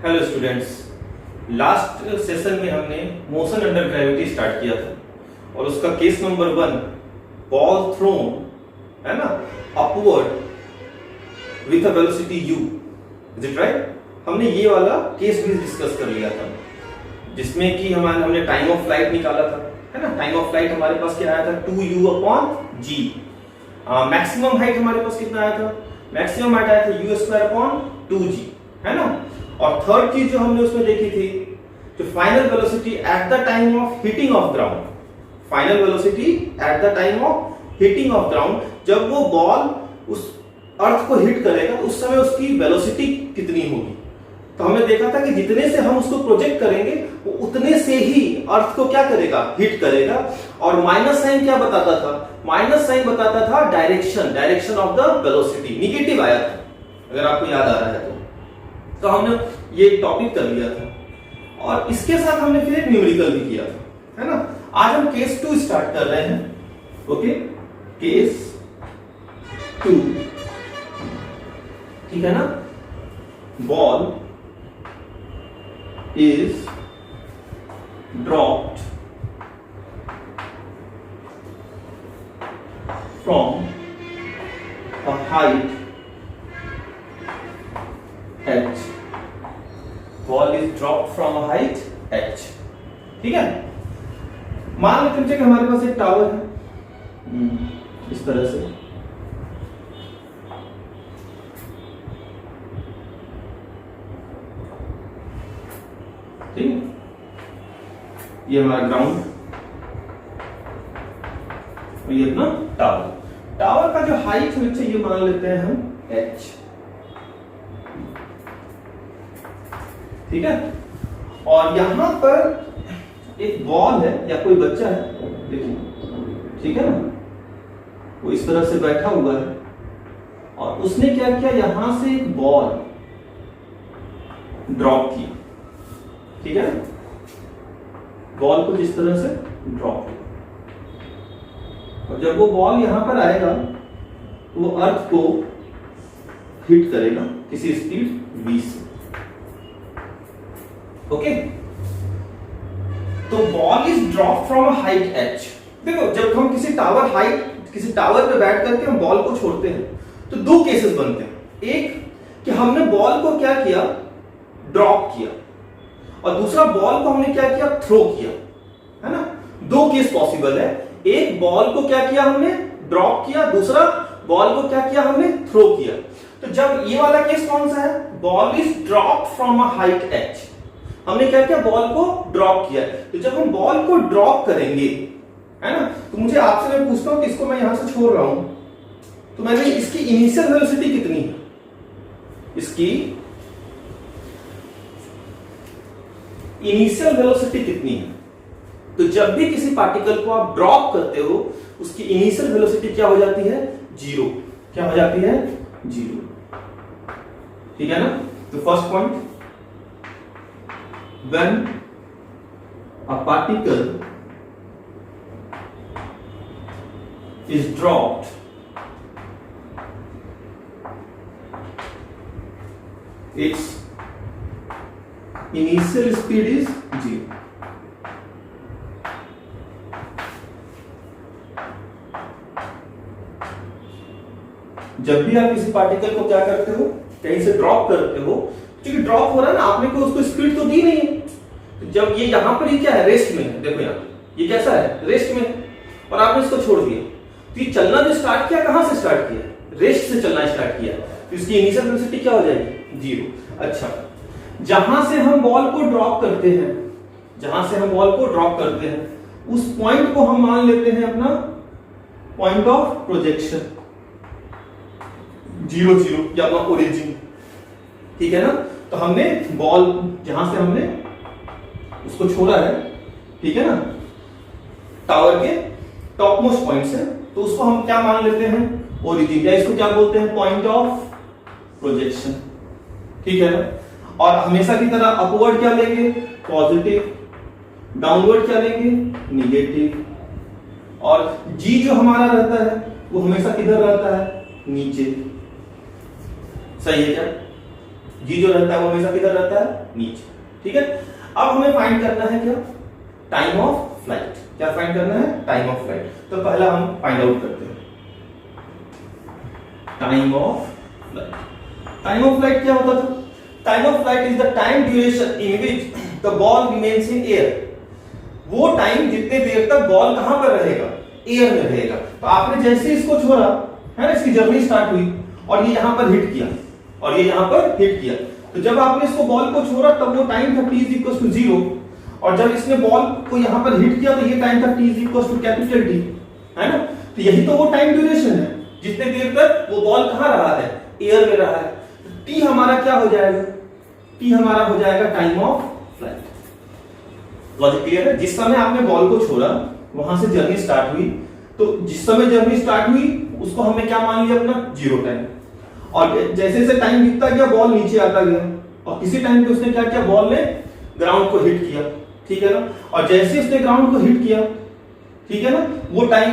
Hello students, last session में हमने motion under gravity start किया था और उसका केस नंबर 1 बॉल थ्रोन है ना upward with a velocity u, is it right. हमने ये वाला केस भी डिस्कस कर लिया था जिसमें कि हमने टाइम ऑफ फ्लाइट निकाला था, है ना। टाइम ऑफ फ्लाइट हमारे पास क्या आया था 2u/g। मैक्सिमम हाइट हमारे पास कितना आया था, मैक्सिमम हाइट आया था u²/2g, है ना। और थर्ड चीज जो हमने उसमें देखी थी, जो final velocity at the time of hitting of ground, final velocity at the time of hitting of ground, जब वो बॉल उस अर्थ को हिट करेगा उस समय उसकी वेलोसिटी कितनी होगी। तो हमने देखा था कि जितने से हम उसको प्रोजेक्ट करेंगे वो उतने से ही अर्थ को क्या करेगा, हिट करेगा। और माइनस साइन क्या बताता था, माइनस साइन बताता था direction of the velocity, negative आया था, अगर आपको याद आ रहा है तो हमने ये टॉपिक कर लिया था और इसके साथ हमने फिर एक न्यूमेरिकल भी किया था, है ना। आज हम केस 2 स्टार्ट कर रहे हैं, ओके, केस 2, ठीक है ना। Ball is dropped from a height h, ball is dropped from a height h, ठीक है। मान लेते हैं कि हमारे पास एक टावर है इस तरह से, ठीक है, ये हमारा ग्राउंड और ये अपना टावर। टावर का जो हाइट है ये मान लेते हैं हम h, ठीक है। और यहां पर एक बॉल है या कोई बच्चा है, देखिए, ठीक है ना, वो इस तरह से बैठा हुआ है और उसने क्या किया, यहां से एक बॉल ड्रॉप की, ठीक है, बॉल को जिस तरह से ड्रॉप किया। और जब वो बॉल यहां पर आएगा तो वो अर्थ को हिट करेगा किसी स्पीड v से, ओके। तो ball is drop from a height h। देखो, जब हम किसी टावर पे बैठ करके हम बॉल को छोड़ते हैं तो दो केसेस बनते हैं। एक कि हमने बॉल को क्या किया, ड्रॉप किया, और दूसरा बॉल को हमने क्या किया, थ्रो किया, है ना। दो केस पॉसिबल है, एक बॉल को क्या किया हमने, ड्रॉप किया, दूसरा बॉल को क्या किया हमने, थ्रो किया। तो जब ये वाला केस कौन सा है, ball is drop from a height h, हमने क्या किया, बॉल को ड्रॉप किया। तो जब हम बॉल को ड्रॉप करेंगे, है ना, तो मुझे आपसे मैं पूछता हूं कि इसको मैं यहां से छोड़ रहा हूं तो मैंने इसकी इनिशियल वेलोसिटी कितनी है, इसकी इनिशियल वेलोसिटी कितनी है। तो जब भी किसी पार्टिकल को आप ड्रॉप करते हो उसकी इनिशियल वेलोसिटी क्या हो जाती है, 0। क्या हो जाती है, 0, ठीक है ना। तो first point, when a particle is dropped its initial speed is 0। जब भी आप किसी पार्टिकल को क्या करते हो, कहीं से ड्रॉप करते हो, क्योंकि ड्रॉप हो रहा है ना, आपने को उसको स्पीड तो दी नहीं है। तो जब ये यहां पर ही क्या है, रेस्ट में है, देखो यहाँ ये कैसा है, रेस्ट में है, और आपने इसको छोड़ दिया तो ये चलना जो स्टार्ट किया, कहां से स्टार्ट किया, रेस्ट से चलना स्टार्ट किया, तो इसकी इनिशियल वेलोसिटी क्या हो जाएगी, 0। अच्छा, जहां से हम बॉल को ड्रॉप करते हैं, जहां से हम बॉल को ड्रॉप करते हैं उस पॉइंट को हम मान लेते हैं अपना पॉइंट ऑफ प्रोजेक्शन, 0 या अपना ओरिजिन, ठीक है ना। तो हमने बॉल जहां से हमने उसको छोड़ा है, ठीक है ना, टावर के टॉप मोस्ट पॉइंट से, तो उसको हम क्या मान लेते हैं, ओरिजिन, या इसको क्या बोलते हैं, पॉइंट ऑफ प्रोजेक्शन, ठीक है ना। और हमेशा की तरह अपवर्ड क्या लेंगे, पॉजिटिव, डाउनवर्ड क्या लेंगे, निगेटिव, और जी जो हमारा रहता है वो हमेशा किधर रहता है, नीचे। सही है क्या? जी जो रहता है वो हमेशा किधर रहता है, नीचे। ठीक है, अब हमें फाइंड करना है क्या, टाइम ऑफ फ्लाइट। क्या फाइंड करना है, टाइम ऑफ फ्लाइट। तो पहला हम फाइंड आउट करते हैं time of flight. Time of flight क्या होता था, time of flight is the time duration in which the ball remains in air. वो टाइम जितने देर तक बॉल कहां पर रहेगा, एयर में रहेगा। तो आपने जैसे इसको छोड़ा है ना, इसकी जर्नी स्टार्ट हुई और ये यहां पर हिट किया और ये यहां पर हिट किया, तो जब आपने इसको बॉल को छोड़ा तब वो टाइम था t इज इक्वल टू 0, और जब इसने बॉल को यहां पर हिट किया तो ये टाइम था t is equal to capital T, है ना। तो यही तो वो टाइम ड्यूरेशन है, जितने देर तक वो बॉल कहां रहा है, एयर में रहा है। t हमारा क्या हो जाएगा, t हमारा हो जाएगा time of flight. Logic clear है। जिस समय आपने बॉल को छोड़ा वहां से जर्नी स्टार्ट हुई, तो जिस समय जर्नी स्टार्ट हुई उसको हमने क्या मान लिया अपना, 0 टाइम। और जैसे जैसे टाइम बीतता गया बॉल नीचे आता गया, और किसी टाइम पे उसने क्या किया, बॉल ने ग्राउंड को हिट किया, ठीक है ना। और जैसे उसने ग्राउंड को हिट किया, ठीक है ना, वो टाइम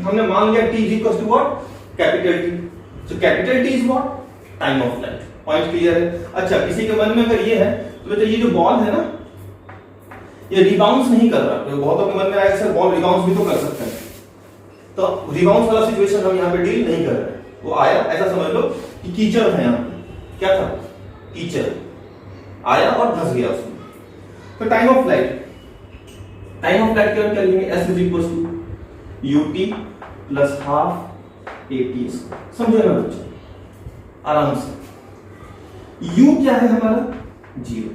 हमने मान लिया t is equal to what, capital T। So capital T is what, time of flight. Point clear है। अच्छा, किसी के मन में अगर ये है तो ये जो बॉल है ना, ये रिबाउंस नहीं कर रहा, तो बहुतों के मन में आया सर बॉल रिबाउंस भी तो कर सकता है, तो रिबाउंस वाला सिचुएशन हम यहाँ पे डील नहीं कर रहे हैं। वो आया, ऐसा समझ लो कि कीचड़ है यहाँ पे, क्या था, कीचड़ आया और धंस गया उसमें। तो time of flight, time of flight क्या लिखेंगे, s is equal to ut plus half at। समझे ना बच्चों, आराम से। u क्या है हमारा, 0।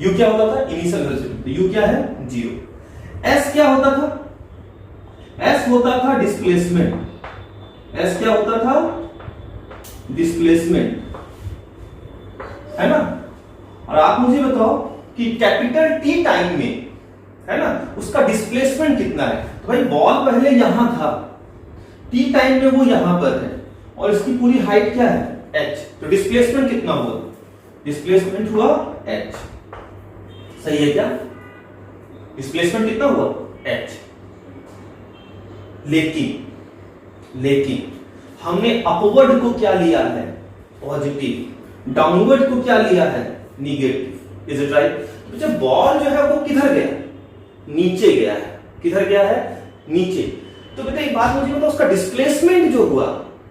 u क्या होता था, इनिशियल वेलोसिटी, u क्या है, 0। s क्या होता था, s होता था डिस्प्लेसमेंट। s क्या होता था, डिस्प्लेसमेंट, है ना। और आप मुझे बताओ कि कैपिटल T टाइम में, है ना, उसका डिस्प्लेसमेंट कितना है। तो भाई बॉल पहले यहां था, T टाइम में वो यहां पर है, और इसकी पूरी हाइट क्या है, h। तो डिस्प्लेसमेंट कितना हुआ, डिस्प्लेसमेंट हुआ h। सही है क्या, डिस्प्लेसमेंट कितना हुआ, h। लेकिन हमने अपवर्ड को क्या लिया है, पॉजिटिव, डाउनवर्ड को क्या लिया है, निगेटिव। Is it right. तो जब बॉल जो है वो किधर गया, नीचे गया है, किधर गया है, नीचे। तो बेटा एक बात मुझे बताओ, उसका डिस्प्लेसमेंट जो हुआ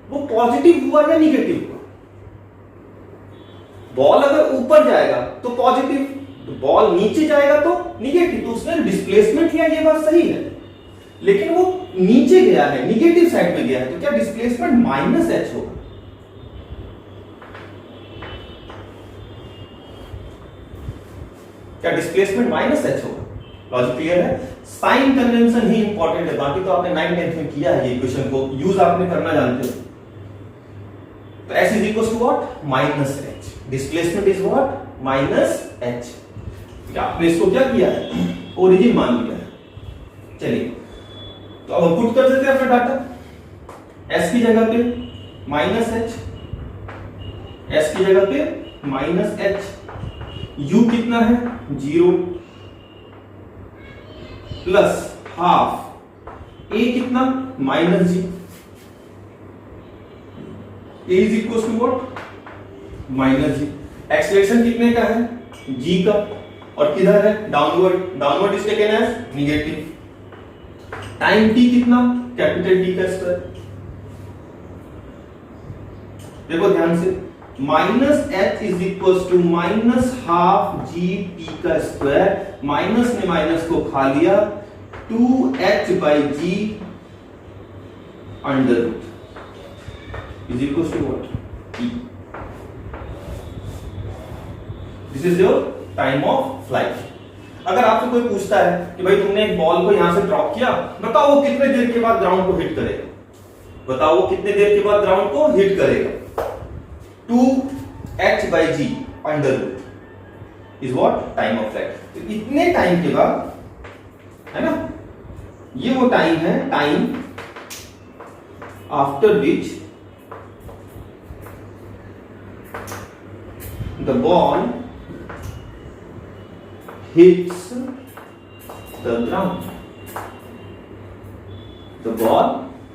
वो पॉजिटिव हुआ या निगेटिव हुआ। बॉल अगर ऊपर जाएगा तो पॉजिटिव, तो बॉल नीचे जाएगा तो निगेटिव। तो उसने डिस्प्लेसमेंट लिया, ये बात सही है, लेकिन वो नीचे गया है, निगेटिव साइड में गया है, तो क्या डिस्प्लेसमेंट माइनस h होगा। क्या डिस्प्लेसमेंट माइनस h होगा। लॉजिक क्लियर है। साइन कन्वेंशन ही इंपॉर्टेंट है, बाकी तो आपने 9th 10th में किया है, ये इक्वेशन को यूज आपने करना जानते हो। तो s is equal to what, minus h। Displacement is what, minus h। आपने इसको क्या किया है, ओरिजिन मान लिया है। चलिए तो अब हम पुट कर देते हैं अपना डाटा। s की जगह पे माइनस h, s की जगह पे माइनस h, u कितना है, 0 प्लस हाफ a कितना, minus g। a is equal to what, minus g। Acceleration कितने का है, g का, और किधर है, डाउनवर्ड। डाउनवर्ड इसके कहना है निगेटिव। टाइम t कितना, कैपिटल T का स्क्वायर। देखो ध्यान से, minus h is equal to minus half g t का स्क्वायर। माइनस ने माइनस को खा लिया, 2h by g under root is equal to what, t। This is your time of flight. अगर आपसे कोई पूछता है कि भाई तुमने एक बॉल को यहां से ड्रॉप किया, बताओ वो कितने देर के बाद ग्राउंड को हिट करेगा, बताओ वो कितने देर के बाद ग्राउंड को हिट करेगा। 2h by g under root is what, time of flight. तो इतने टाइम के बाद, है ना, ये वो टाइम है, time after which the ball hits the ground, the ball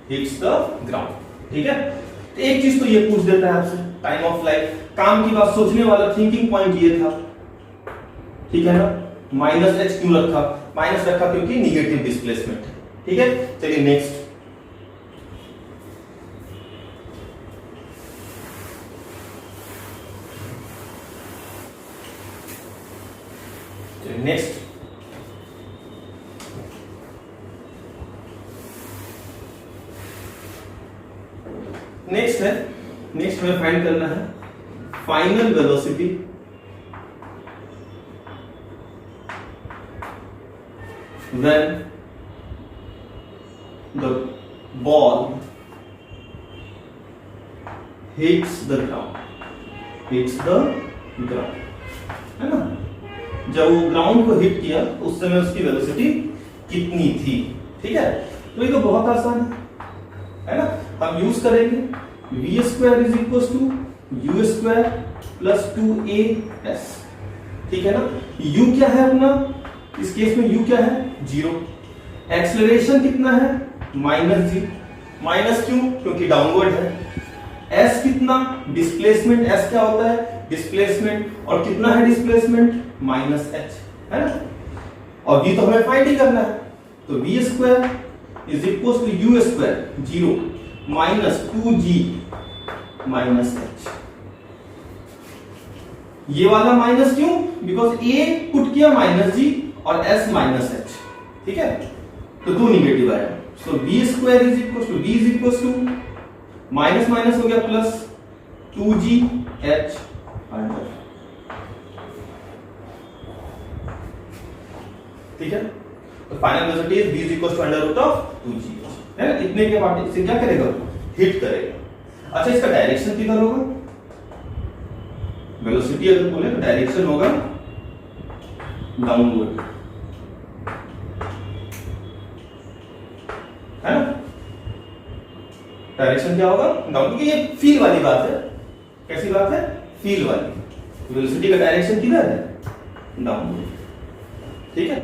hits the ground। ठीक है, तो एक चीज तो ये पूछ देता है आपसे, टाइम ऑफ फ्लाइट काम की बात, सोचने वाला थिंकिंग पॉइंट ये था, ठीक है ना। माइनस एच क्यों रखा? माइनस रखा क्योंकि निगेटिव डिस्प्लेसमेंट है, ठीक है। चलिए नेक्स्ट, नेक्स्ट नेक्स्ट है, नेक्स्ट हमें फाइंड करना है final velocity when the ball hits the ground, है ना। जब वो ग्राउंड को हिट किया उस समय उसकी वेलोसिटी कितनी थी, ठीक है। तो ये तो बहुत आसान है ना। हम यूज करेंगे v square is equal to u square plus 2as, ठीक है ना। u क्या है अपना, इस केस में u क्या है, 0। एक्सेलरेशन कितना है, -g। माइनस क्यों, क्योंकि डाउनवर्ड है। s कितना, डिस्प्लेसमेंट, s क्या होता है, डिस्प्लेसमेंट, और कितना है डिस्प्लेसमेंट, -h, है ना। और v तो हमें फाइंड ही करना है, तो v square is equal to u square 0 minus 2g minus h। ये वाला माइनस क्यों, बिकॉज a पुट किया -g और s -h, ठीक है। तो दो निगेटिव आया, so v square is equal to minus minus हो गया प्लस 2g h अंडर, ठीक है। तो final velocity is v is equal to under root of 2g, है ना। इतने के बाद इसे क्या करेगा, हिट करेगा। अच्छा, इसका डायरेक्शन किधर होगा, वेलोसिटी अगर बोले तो डायरेक्शन होगा डाउनवर्ड, है ना। डायरेक्शन क्या होगा, डाउन, क्योंकि ये फील वाली बात है। कैसी बात है, फील वाली। वेलोसिटी का डायरेक्शन किधर है, डाउनवर्ड, ठीक है।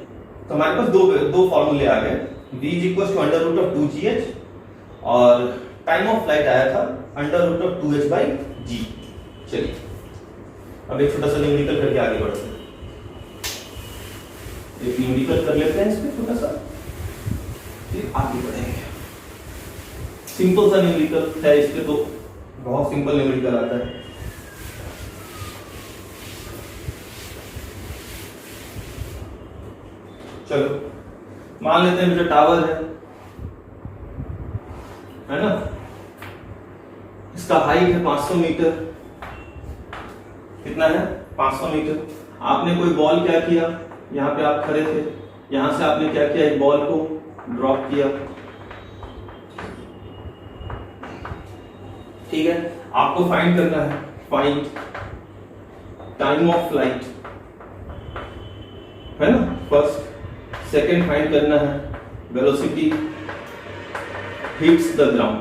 तो हमारे पास दो फॉर्मूले आ गए, v is equal to under root of 2gh और टाइम ऑफ फ्लाइट आया था under root of 2h by g। चलिए अब एक छोटा सा न्यूमेरिकल करके आगे बढ़ते हैं। एक न्यूमेरिकल कर लेते हैं इस पे छोटा सा, फिर आगे बढ़ेंगे। सिंपल सा न्यूमेरिकल है, इस पे तो बहुत सिंपल न्यूमेरिकल आता है। चलो मान लेते हैं मुझे टावर है ना। इसका हाइट है 500 मीटर, कितना है, 500 मीटर। आपने कोई बॉल क्या किया, यहाँ पे आप खड़े थे, यहां से आपने क्या किया, एक बॉल को ड्रॉप किया, ठीक है। आपको फाइंड करना है, फाइंड टाइम ऑफ फ्लाइट, है ना, फर्स्ट। सेकेंड फाइंड करना है वेलोसिटी हिट्स द ग्राउंड,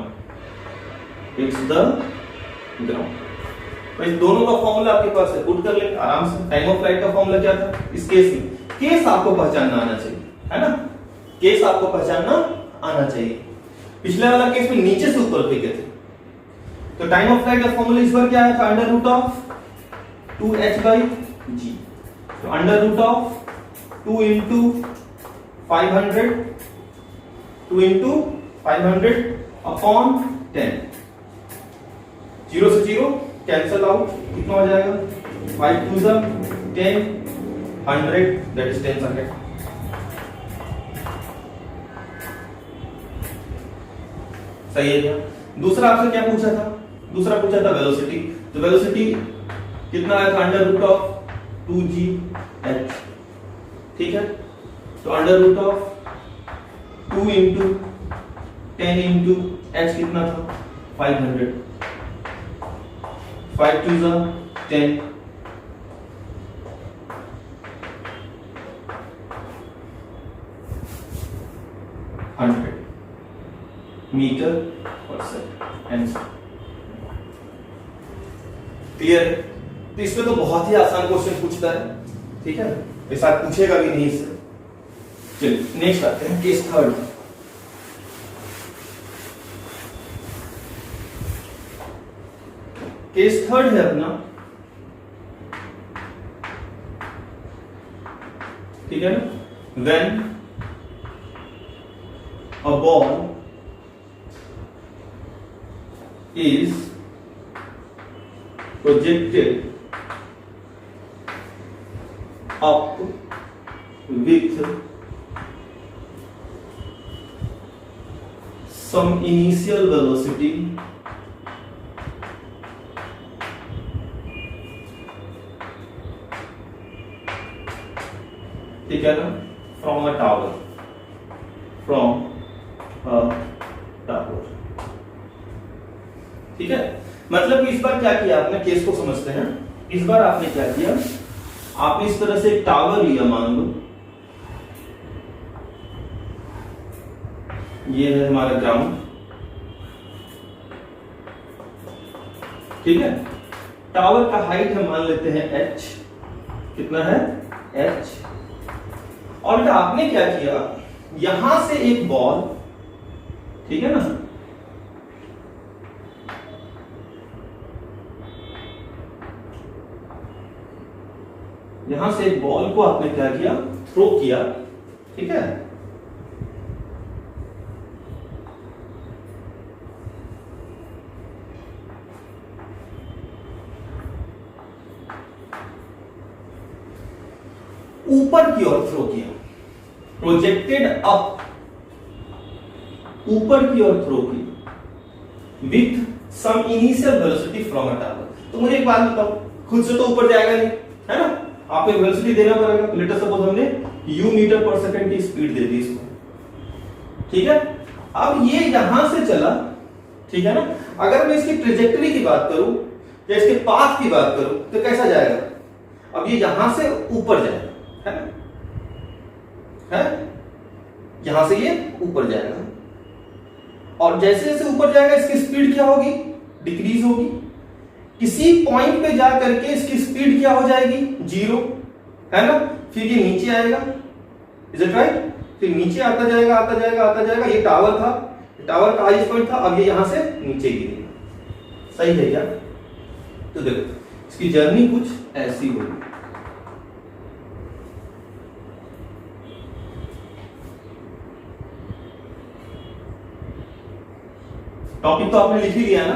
भाई दोनों का फॉर्मूला आपके पास है, पुट कर लेंगे आराम से। टाइम ऑफ फ्लाइट का फॉर्मूला क्या था, इस केस में केस आपको पहचानना आना चाहिए, है ना। केस आपको पहचानना आना चाहिए। पिछले वाला केस में नीचे से ऊपर फेंके थे, तो टाइम ऑफ फ्लाइट का फॉर्मूला इस बार क्या है, under root of 2h by g। तो under root of 2 into 500, 2 into 500 upon 10, 0 से 0 कैंसल आउट, कितना हो जाएगा, 5 2 10, 100, दैट इज 10 सेकंड। सही है क्या। दूसरा आपसे क्या पूछा था, दूसरा पूछा था वेलोसिटी। तो वेलोसिटी कितना आया था, अंडर रूट ऑफ 2gh, ठीक है। तो under root of 2 into 10 into h कितना था, 500, 5 2 10, 100 मीटर पर सेकंड आंसर। क्लियर है। तो इसमें तो बहुत ही आसान क्वेश्चन पूछता है, ठीक है, ऐसा पूछेगा भी नहीं इससे। चलिए नेक्स्ट आते हैं, केस थर्ड। केस थर्ड है अपना ठीक है ना, when a ball is projected up with some initial velocity ठीक है ना, from a tower ठीक है। मतलब कि इस बार क्या किया आपने, केस को समझते हैं। इस बार आपने क्या किया, आपने इस तरह से एक टावर लिया, मान लो ये है हमारा ग्राउंड, ठीक है। टावर का हाइट हम मान लेते हैं h, कितना है h। और आपने क्या किया, यहां से एक बॉल, ठीक है ना, यहां से एक बॉल को आपने क्या किया, थ्रो किया, ठीक है। ऊपर की ओर थ्रो किया, प्रोजेक्टेड अप, ऊपर की ओर थ्रो की with some initial velocity from a tower. तो मुझे एक बात बताओ, खुद से तो ऊपर जाएगा नहीं, है ना, आपको एक वेलोसिटी देना पड़ेगा। लेट सपोज हमने u मीटर पर सेकंड की स्पीड दे दी इसको, ठीक है। अब ये यहां से चला, ठीक है ना, अगर मैं इसकी ट्रेजेक्टरी की बात करूं या इसके पाथ की बात करूं तो कैसा जाएगा, अब ये यहां से ऊपर जाएगा, है ना, है, यहां से ये ऊपर जाएगा, और जैसे जैसे ऊपर जाएगा इसकी स्पीड क्या होगी, डिक्रीज होगी। किसी पॉइंट पे जा करके इसकी स्पीड क्या हो जाएगी, 0, है ना, फिर ये नीचे आएगा, इज इट राइट, फिर नीचे आता जाएगा आता जाएगा आता जाएगा। ये टावर था, टावर का हाईएस्ट पॉइंट था, अब ये यहां से नीचे गिरेगा, सही है क्या। तो देखो इसकी जर्नी कुछ ऐसी होगी, टॉपिक तो आपने लिख ही लिया ना,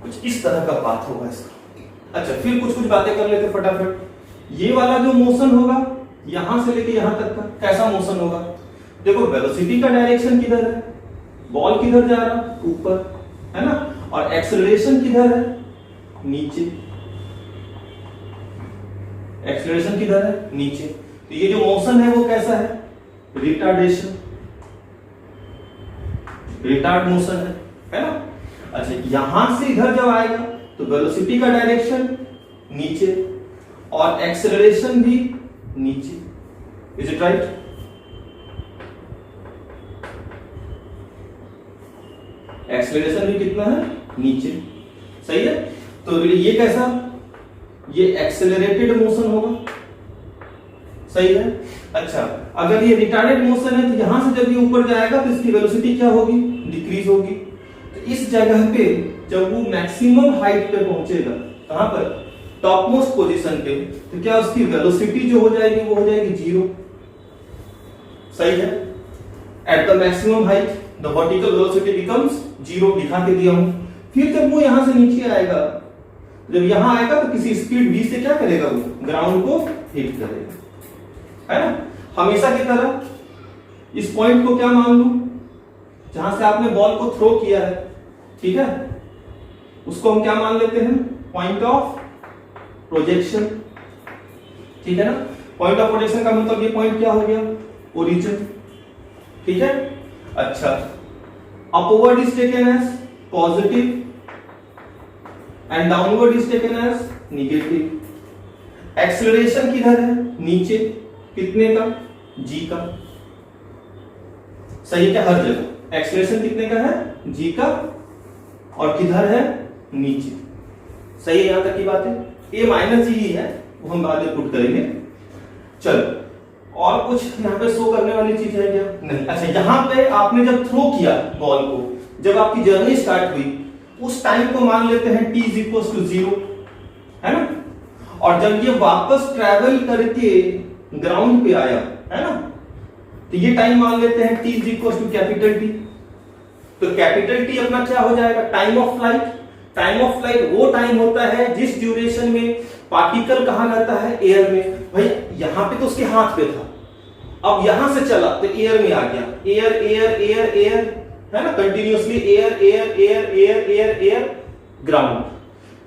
कुछ इस तरह का बात होगा इसका। अच्छा, फिर कुछ कुछ बातें कर लेते फटाफट। ये वाला जो मोशन होगा यहां से लेके यहां तक का, कैसा मोशन होगा, देखो वेलोसिटी का डायरेक्शन किधर है, बॉल किधर जा रहा, ऊपर, है ना, और एक्सेलरेशन किधर है, नीचे, एक्सेलरेशन किधर है, नीचे। तो ये जो मोशन है वो कैसा है, रिटार्डेशन, रिटार्ड मोशन है ना। अच्छा, यहां से इधर जब आएगा तो वेलोसिटी का डायरेक्शन नीचे और एक्सेलरेशन भी नीचे, इज इट राइट। एक्सेलरेशन भी कितना है, नीचे, सही है। तो ये कैसा, ये एक्सेलरेटेड मोशन होगा, सही है। अच्छा, अगर ये रिटार्डेड मोशन है तो यहां से जब ये ऊपर जाएगा तो इसकी वेलोसिटी क्या होगी, डिक्रीज होगी। तो इस जगह पे जब वो मैक्सिमम हाइट पे पहुंचेगा, कहां पर, टॉप मोस्ट पोजीशन पे, तो क्या उसकी वेलोसिटी जो हो जाएगी वो हो जाएगी 0, सही है। At the maximum height the vertical velocity becomes 0, दिखा के दिया हूं। फिर जब वो यहां से नीचे आएगा, जब यहां आएगा तो किसी स्पीड v से क्या करेगा, वो ग्राउंड को हिट करेगा, है ना। हमेशा की तरह इस पॉइंट को क्या मान लूं, जहां से आपने बॉल को थ्रो किया है, ठीक है, उसको हम क्या मान लेते हैं, पॉइंट ऑफ प्रोजेक्शन, ठीक है ना। पॉइंट ऑफ प्रोजेक्शन का मतलब ये पॉइंट क्या हो गया, ओरिजिन, ठीक है। अच्छा, upward is taken as positive and downward is taken as negative. Acceleration किधर है, नीचे, कितने का, g का, सही क्या, हर जगह एक्सेलरेशन कितने का है, जी का, और किधर है, नीचे। सही है, यहां तक की बात है। ए माइनस जी ही है, वो हम बाद में पुट करेंगे। चलो, और कुछ यहाँ पे शो करने वाली चीज है क्या? नहीं। अच्छा, यहाँ पे आपने जब थ्रो किया बॉल को, जब आपकी जर्नी स्टार्ट हुई, उस टाइम को मान लेते हैं t इज इक्वल टू 0, है ना। और जब ये वापस ट्रैवल करके ग्राउंड पे आया, है ना, तो ये टाइम मान लेते हैं t is equal to capital T। तो कैपिटल T अपना क्या हो जाएगा, time of flight. Time of flight वो टाइम होता है जिस ड्यूरेशन में पार्टिकल कहां रहता है, एयर में। भाई यहां पे तो उसके हाथ पे था, अब यहां से चला तो एयर में आ गया। एयर एयर एयर एयर, है ना, continuously air air air air air air, ground.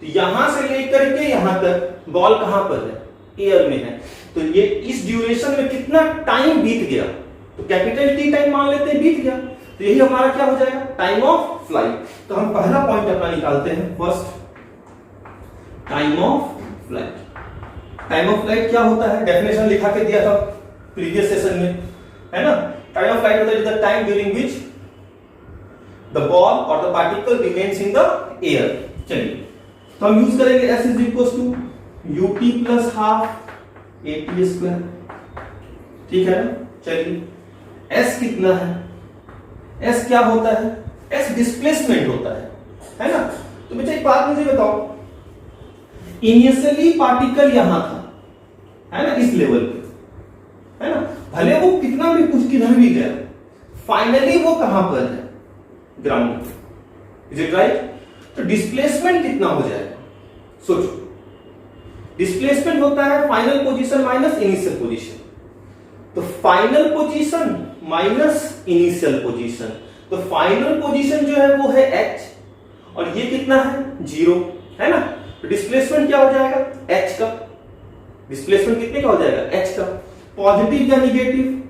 तो यहां से लेकर के यहां तक बॉल कहां पर है, एयर में है। तो ये इस ड्यूरेशन में कितना टाइम बीत गया, तो कैपिटल T टाइम मान लेते हैं, बीत गया। तो यही हमारा क्या हो जाएगा, टाइम ऑफ फ्लाइट। तो हम पहला पॉइंट अपना निकालते हैं, first time of flight. Time of flight क्या होता है, डेफिनेशन लिखा के दिया था प्रीवियस सेशन में, है ना। टाइम ऑफ फ्लाइट होता है the time during which the ball और the particle remains in the air. चलिए, तो हम यूज करेंगे s is equal to ut plus half at square, ठीक है ना। चलिए, s कितना है, s क्या होता है, s डिस्प्लेसमेंट होता है ना। तो बच्चा एक बात मुझे बताओ, इनिशियली पार्टिकल यहां था, है ना, इस लेवल पे, है ना, भले वो कितना भी कुछ किधर भी गया, फाइनली वो कहां पर है, ग्राउंड पे। Is it right? तो डिस्प्लेसमेंट कितना हो जाएगा, सोचो। डिस्प्लेसमेंट होता है final position minus initial position. तो final position minus initial position, तो फाइनल पोजीशन जो है वो है h, और ये कितना है, 0, है ना। तो डिस्प्लेसमेंट क्या हो जाएगा, h का। डिस्प्लेसमेंट कितने का हो जाएगा, h का। पॉजिटिव या निगेटिव,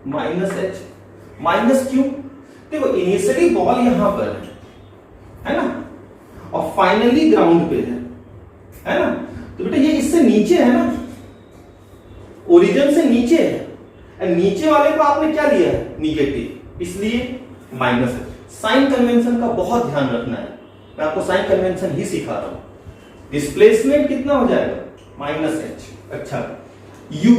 माइनस h। माइनस क्यों, देखो इनिशियली बॉल यहां पर है ना, और फाइनली ग्राउंड पे है ना। तो बेटा ये इससे नीचे है ना, ओरिजिन से नीचे है, नीचे वाले को आपने क्या लिया है, निगेटिव, इसलिए माइनस है। साइन कन्वेंशन का बहुत ध्यान रखना है, मैं आपको साइन कन्वेंशन ही सिखा रहा हूं। डिस्प्लेसमेंट कितना हो जाएगा, माइनस h। अच्छा, u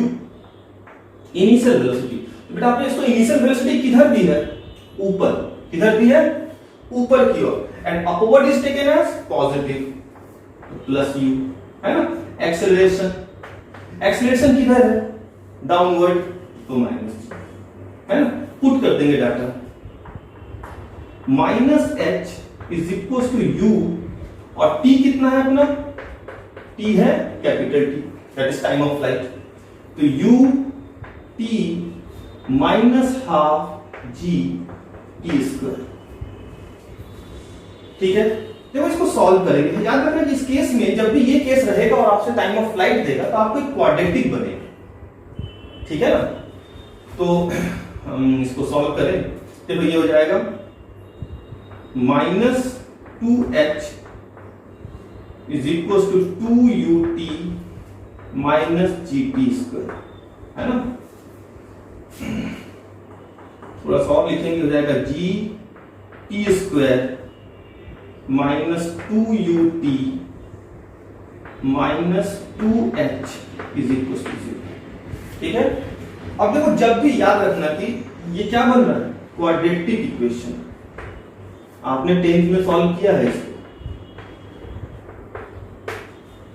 इनिशियल वेलोसिटी, तो बेटा आपने इसको इनिशियल वेलोसिटी किधर दी है, ऊपर, किधर दी है, ऊपर की ओर, and upward is taken as positive, plus u, है ना। एक्सेलरेशन, एक्सेलरेशन किधर है, डाउनवर्ड, तो माइनस, है ना। पुट कर देंगे data, minus h is equal to u, और t कितना है अपना, t है capital T, that is time of flight. तो u t minus half g t square, ठीक है। देखो इसको सॉल्व करेंगे, याद रखना कि इस केस में जब भी ये केस रहेगा और आपसे टाइम ऑफ फ्लाइट देगा तो आपको एक क्वाड्रेटिक बनेगा, ठीक है ना। तो हम इसको सॉल्व करें, देखो ये हो जाएगा minus 2h is equal to 2ut minus gt square, है ना। थोड़ा सा और लिखेंगे, हो जाएगा gt square minus 2ut minus 2h is equal to 0, ठीक है। अब देखो जब भी याद रखना कि ये क्या बन रहा है, क्वाड्रेटिक इक्वेशन। आपने 10th में सॉल्व किया है इसको,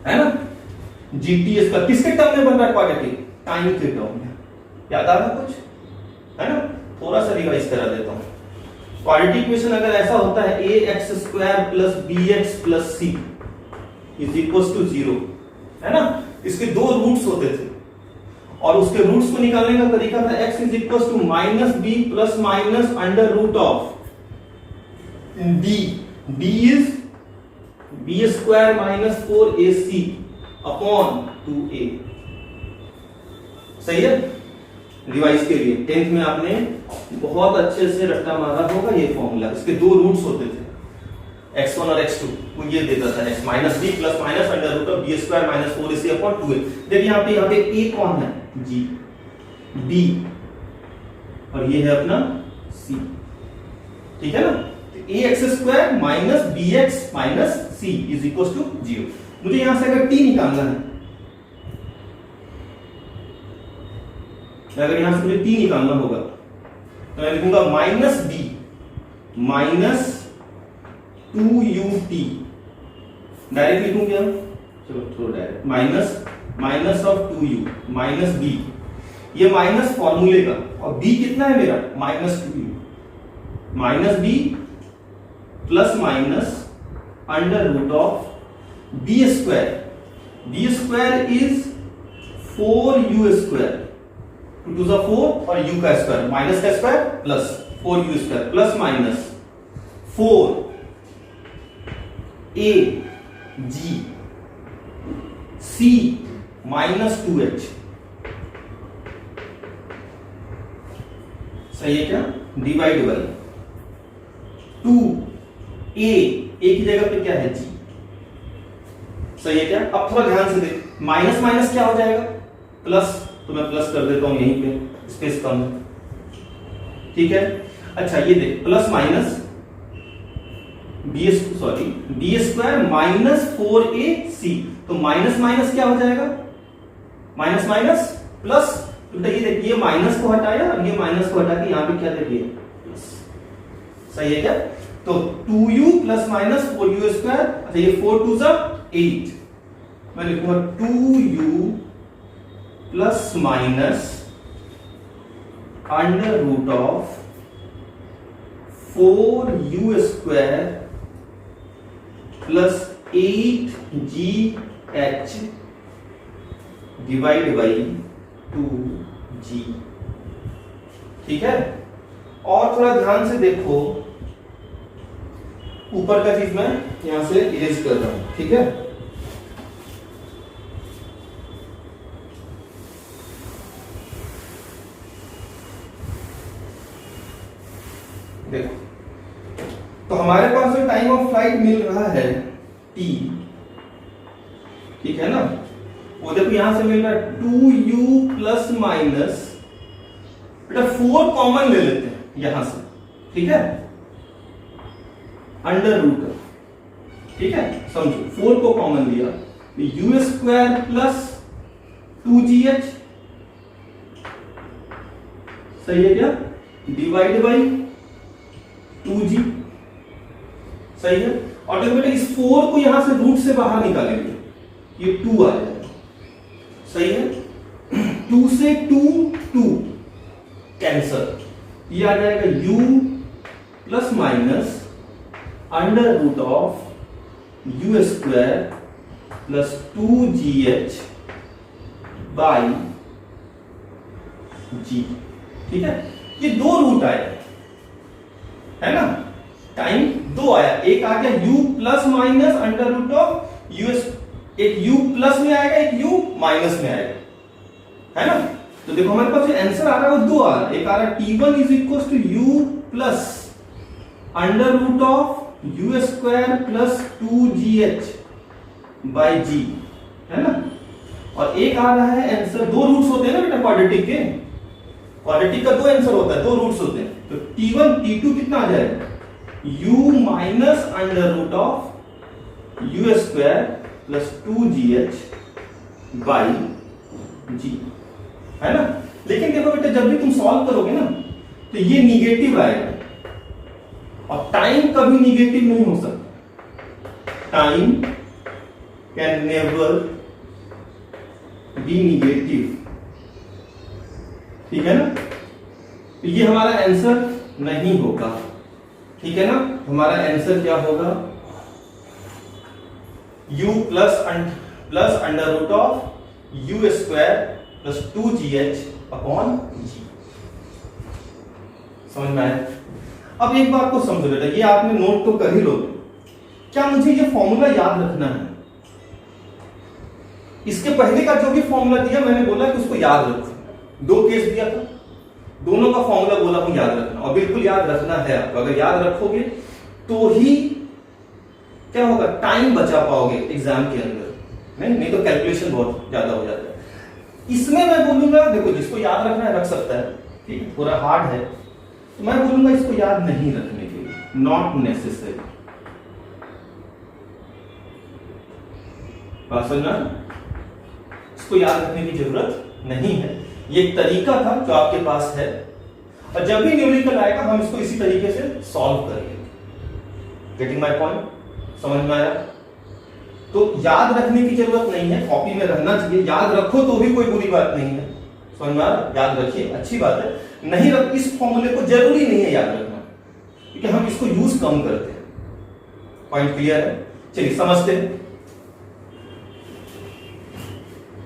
है ना। जीटीएस का किसके टर्म में बन रहा है क्वाड्रेटिक, टाइम के टर्म में। याद आ रहा कुछ, है ना। थोड़ा सा रिवाइज करा देता हूं। क्वाड्रेटिक इक्वेशन अगर ऐसा होता है ax square plus bx plus c is equal to 0, है ना। इसके दो रूट्स होते थे और उसके रूट्स को निकालने का तरीका था x is equal to minus B plus minus under root of d, d इज b square minus 4ac upon 2a। सही है। रिवाइज के लिए 10th में आपने बहुत अच्छे से रट्टा मारा होगा ये फॉर्मूला। इसके दो रूट्स होते थे, x1 और x2, वो ये देता था x minus B plus minus under root of B square minus 4ac upon 2a। देखिए यहाँ पे a कौन है, g, b, और ये है अपना c, ठीक है ना। तो A X square minus B X minus C is equal to 0। मुझे यहां से अगर टी निकालना है, अगर यहां से मुझे टी निकालना होगा तो मैं लिखूंगा minus B minus 2ut, direct लिखूं क्या, चलो थोड़ा direct, minus of 2u minus B, ये माइनस फॉर्मूले का, और b कितना है मेरा minus 2u minus B plus minus under root of B square is 4u square, 2 to 4 और u का स्क्वायर माइनस का square plus 4u square plus minus 4 a g c minus 2h, सही है क्या, डिवाइड बाई 2a की जगह पे क्या है g, सही है क्या। अब थोड़ा ध्यान से देख, माइनस माइनस क्या हो जाएगा प्लस, तो मैं प्लस कर देता हूं यहीं पे, स्पेस कम है, ठीक है। अच्छा ये देख, plus minus B square minus 4ac, तो माइनस माइनस क्या हो जाएगा, माइनस माइनस प्लस, तो ये देखिए माइनस को हटाया और ये माइनस को हटा के यहां पे क्या देखिए प्लस, सही है क्या। तो 2u plus minus 4u square, अच्छा ये 4 2 8, मैं लिखूंगा 2u plus minus under root of 4u square plus 8gh divide by 2g, ठीक है। और थोड़ा ध्यान से देखो, ऊपर का चीज मैं यहां से इरेज कर रहा हूं, ठीक है। देखो, तो हमारे पास जो टाइम ऑफ फ्लाइट मिल रहा है t, ठीक है ना, वो देखो यहां से मिल रहा है 2u प्लस माइनस, बेटा 4 कॉमन ले लेते हैं यहां से, ठीक है, अंडर रूट, ठीक है, समझो 4 को कॉमन लिया, u स्क्वायर प्लस 2gh, सही है क्या, डिवाइड बाई 2g, सही है। और देखो बेटा इस 4 को यहां से रूट से बाहर निकालेंगे, ये 2 आ जाएगा, सही है। 2 से 2 कैंसल, ये आ जाएगा u plus minus under root of u square plus 2gh by g, ठीक है। ये 2 रूट आए है ना, टाइम 2 आया, एक आ गया u plus minus under root of u, एक u प्लस में आएगा, एक u माइनस में आएगा, है ना। तो देखो हमारे पास जो आंसर आ रहा है वो 2 आ रहा है, एक आ रहा है t1 is equal to u plus under root of u square plus 2gh by g, है ना। और एक आ रहा है आंसर, 2 रूट्स होते हैं ना बेटा क्वाड्रेटिक के, क्वाड्रेटिक का 2 आंसर होता है, 2 रूट्स होते हैं, तो t1 t2 कितना आ जाएगा, u minus under root of u square plus 2gh by g, है ना। लेकिन देखो बेटा जब भी तुम सॉल्व करोगे ना तो ये निगेटिव आएगा, और टाइम कभी निगेटिव नहीं हो सकता, time can never be negative, ठीक है ना। तो ये हमारा आंसर नहीं होगा, ठीक है ना। हमारा आंसर क्या होगा, u plus under root of u square plus 2gh upon g, समझ में आया। अब एक बात को समझो बेटा, ये आपने नोट तो कर ही लो, क्या मुझे ये फॉर्मूला याद रखना है, इसके पहले का जो भी फॉर्मूला दिया मैंने बोला कि उसको याद रखो, 2 केस दिया था, दोनों का फॉर्मूला बोला हूं याद रखना, और बिल्कुल याद रखना है आपको, अगर याद रखोगे तो ही क्या होगा, टाइम बचा पाओगे एग्जाम के अंदर, नहीं तो कैलकुलेशन बहुत ज्यादा हो जाता है। इसमें मैं बोलूंगा देखो जिसको याद रखना है रख सकता है, ठीक है, थोड़ा हार्ड है तो मैं बोलूंगा इसको याद नहीं रखने के लिए, नॉट नेसेसरी। समझना, इसको याद रखने की जरूरत नहीं है, ये एक तरीका था जो आपके पास है, और जब भी न्यूमेरिकल आएगा हम इसको इसी तरीके से सॉल्व करेंगे। Getting my point? समझ में आया? तो याद रखने की जरूरत नहीं है, कॉपी में रहना चाहिए, याद रखो तो भी कोई बुरी बात नहीं है। समझ में आया? याद रखिए, अच्छी बात है। नहीं रख, इस फॉर्मूले को जरूरी नहीं है याद रखना, क्योंकि हम इसको यूज कम करते हैं। पॉइंट क्लियर है? चलिए समझते हैं।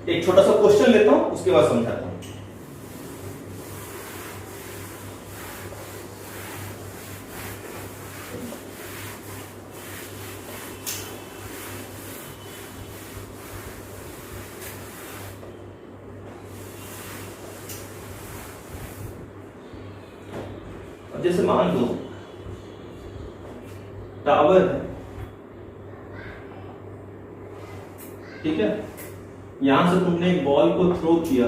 एक छोटा सा क्वेश्चन लेता हूं, उसके बाद समझाता हूं। अब जैसे मान लो टावर है, ठीक है, यहां से तुमने एक बॉल को थ्रो किया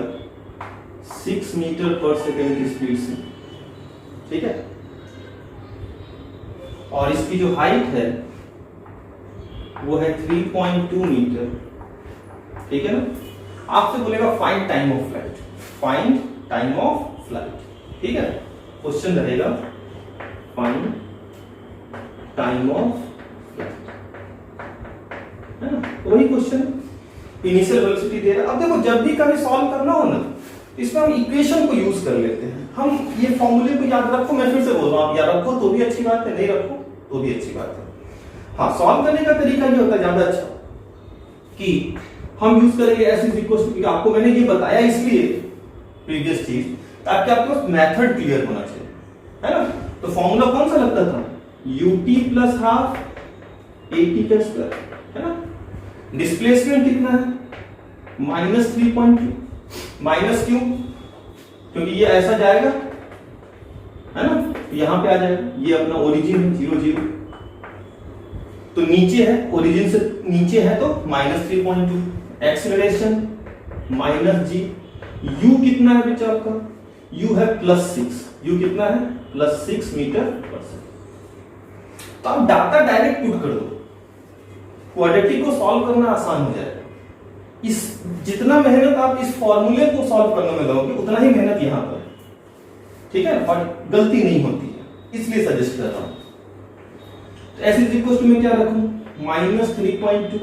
6 मीटर पर सेकेंड की स्पीड से, ठीक है, और इसकी जो हाइट है वो है 3.2 मीटर, ठीक है ना। आपसे बोलेगा find time of flight, find time of flight, ठीक है। क्वेश्चन रहेगा फाइंड टाइम ऑफ फ्लाइट, है ना, वही क्वेश्चन, इनिशियल वेलोसिटी दे रहा है। अब देखो, जब भी कभी सॉल्व करना हो ना, इसमें हम इक्वेशन को यूज कर लेते हैं। हम ये फॉर्मूले को याद रखो, मैं फिर से बोल रहा हूं, आप याद रखो तो भी अच्छी बात है, नहीं रखो तो भी अच्छी बात है। हाँ, सॉल्व करने का तरीका ये होता है ज्यादा अच्छा कि हम यूज करेंगे एस इज इक्वल टू, आपको मैंने ये बताया इसलिए प्रीवियस चीज, ताकि आपको मेथड क्लियर होना चाहिए, है ना। तो फॉर्मूला कौन सा लगता था? ut प्लस हाफ at का स्क्वायर, है ना। डिस्प्लेसमेंट कितना है? -3.2, माइनस क्यों? क्योंकि ये ऐसा जाएगा, है ना, यहां पे आ जाएगा, ये अपना ओरिजिन है 0 0, तो नीचे है, ओरिजिन से नीचे है तो -3.2, एक्सेलरेशन -g, u कितना है बच्चा आपका? u है +6, u कितना है? +6 मीटर पर सेकंड। तो आप डाटा डायरेक्ट पुट कर दो, क्वाड्रेटिक को सॉल्व करना आसान हो जाएगा। इस जितना मेहनत आप इस फॉर्मूले को सॉल्व करने में लगाओगे, उतना ही मेहनत यहां पर, ठीक है, और गलती नहीं होती है, इसलिए सजेस्ट कर रहा हूं। तो ऐसे इज इक्वल टू मैं क्या रखूं? -3.2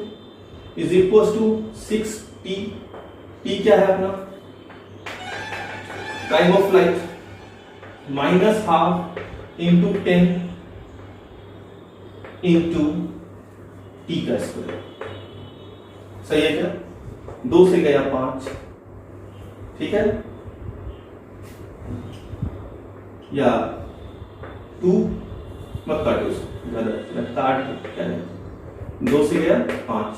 is equal to 6t, t क्या है अपना? Time of flight, -12 into 10 into T का स्क्वायर, सही है क्या? 2 से गया 5, ठीक है, या 2 मत काटो उसको, गलत काट क्या है, 2 से गया 5,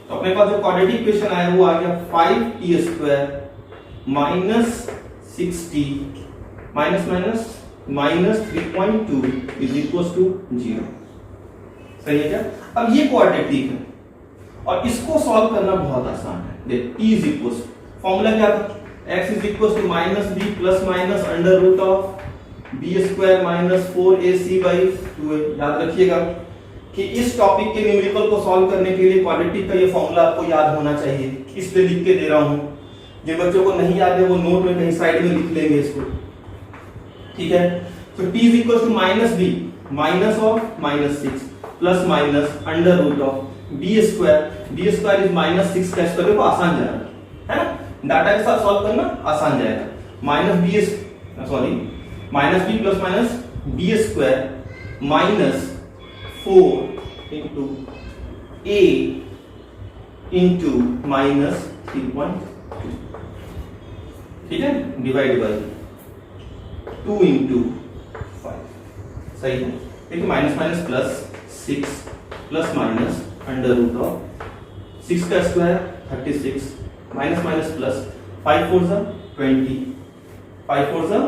तो अपने पास जो क्वाड्रेटिक इक्वेशन आया वो आ गया 5t square -6t -3.2 is equal to 0, सही है क्या? अब ये क्वाड्रेटिक है और इसको सॉल्व करना बहुत आसान है। देख, t इज इक्वल, फॉर्मूला क्या था? x is equal to -b plus minus under root of b square -4ac/2a। याद रखिएगा कि इस टॉपिक के न्यूमेरिकल को सॉल्व करने के लिए क्वाड्रेटिक का ये फॉर्मूला आपको याद होना चाहिए, इसलिए लिख के दे रहा हूं। जिन बच्चों को नहीं याद है वो नोट में कहीं साइड में लिख लेंगे इसको, ठीक है। तो t is equal to -b minus of -6 plus minus under root of b square is -6 का स्क्वायर, देखो आसान जाएगा, है ना, डाटा के साथ सॉल्व करना आसान जाएगा। -b plus minus b square -4 into a into -3.2, ठीक है, डिवाइड बाय 2 इंटू 5, सही है। देखिए minus minus plus 6 plus minus under root of 6 का स्क्वायर 36 माइनस माइनस प्लस 5 4 जा 20 5 4 जा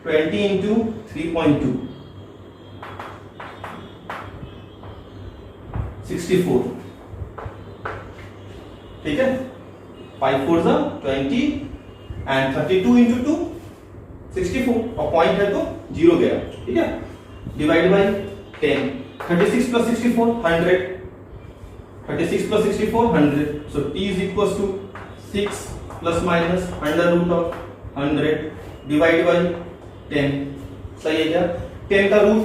20 इंटू 3.2 64, ठीक है, 5 4 जा 20 एंड 32 इंटू 2 64 और पॉइंट है तो 0 गया, ठीक है। Divide by 10, 36 plus 64 100, 36 plus 64 100, so t is equal to 6 plus minus under root of 100 divide by 10, सही है क्या। 10 का root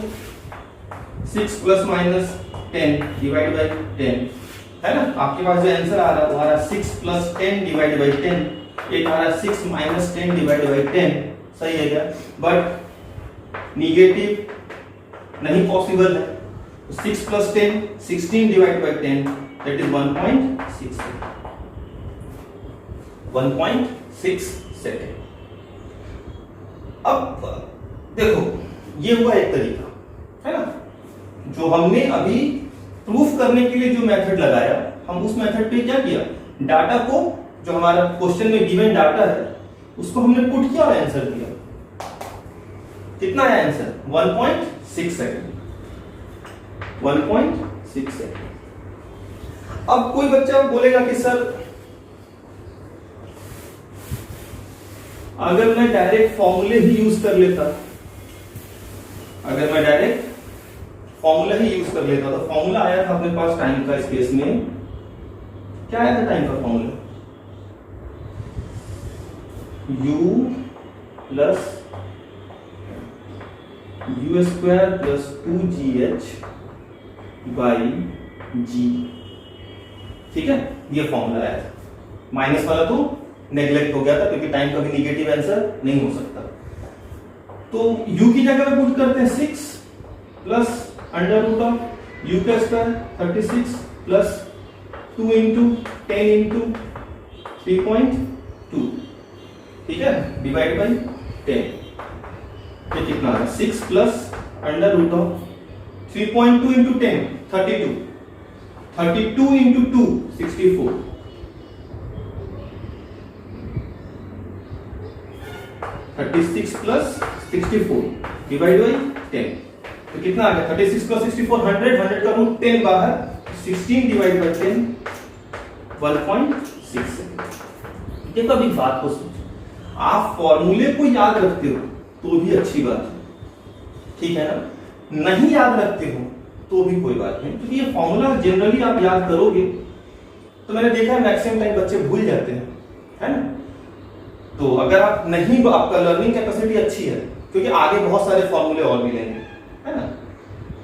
6 plus minus 10 divide by 10, है ना। आपके पास जो आंसर आ रहा है वो आ रहा है 6 प्लस 10 डिवाइड बाय 10, एक आ रहा है 6 माइनस 10 डिवाइड बाय 10, सही है क्या। बट निगेटिव नहीं पॉसिबल है, 6 plus 10 16 divide by 10 that is 1.6 second. अब देखो ये हुआ एक तरीका, है ना। जो हमने अभी प्रूफ करने के लिए जो मेथड लगाया, हम उस मेथड पे क्या किया, डाटा को जो हमारा क्वेश्चन में गिवन डाटा है उसको हमने पुट किया और आंसर दिया। कितना है आंसर 1.6 सेकेंड, 1.6 सेकेंड। अब कोई बच्चा बोलेगा कि सर अगर मैं डायरेक्ट फॉर्मूले ही यूज कर लेता, अगर मैं डायरेक्ट फॉर्मूला ही यूज कर लेता, तो फॉर्मूला आया था अपने पास टाइम का, इस केस में क्या आया था टाइम का formula, u plus u square plus 2gh by g, ठीक है। ये फॉर्मूला आया था। माइनस वाला तो नेग्लेक्ट हो गया था क्योंकि टाइम का भी निगेटिव आंसर नहीं हो सकता। तो u की जगह पे पुट करते हैं 6 plus under root of u का स्क्वायर 36 प्लस 2 इंटू 10 इंटू 3.2, ठीक है, डिवाइड बाई 10। ये कितना है 6 plus under root of 3.2 into 10 32, 32 into 2 64, 36 plus 64 divide by 10, तो कितना आ गया 36 प्लस 64 100, 100 का रूट 10 बाहर, 16 डिवाइड बाई 10 1.6 सेकेंड। देखो अभी बात को सोचो, आप फॉर्मूले को याद रखते हो तो भी अच्छी बात है, ठीक है ना। नहीं याद रखते हो तो भी कोई बात नहीं, क्योंकि ये फॉर्मूला जनरली आप याद करोगे तो मैंने देखा है मैक्सिमम टाइम बच्चे भूल जाते हैं, है ना। तो अगर आप नहीं, आपका लर्निंग कैपेसिटी अच्छी है क्योंकि आगे बहुत सारे फॉर्मूले और मिलेंगे, है ना।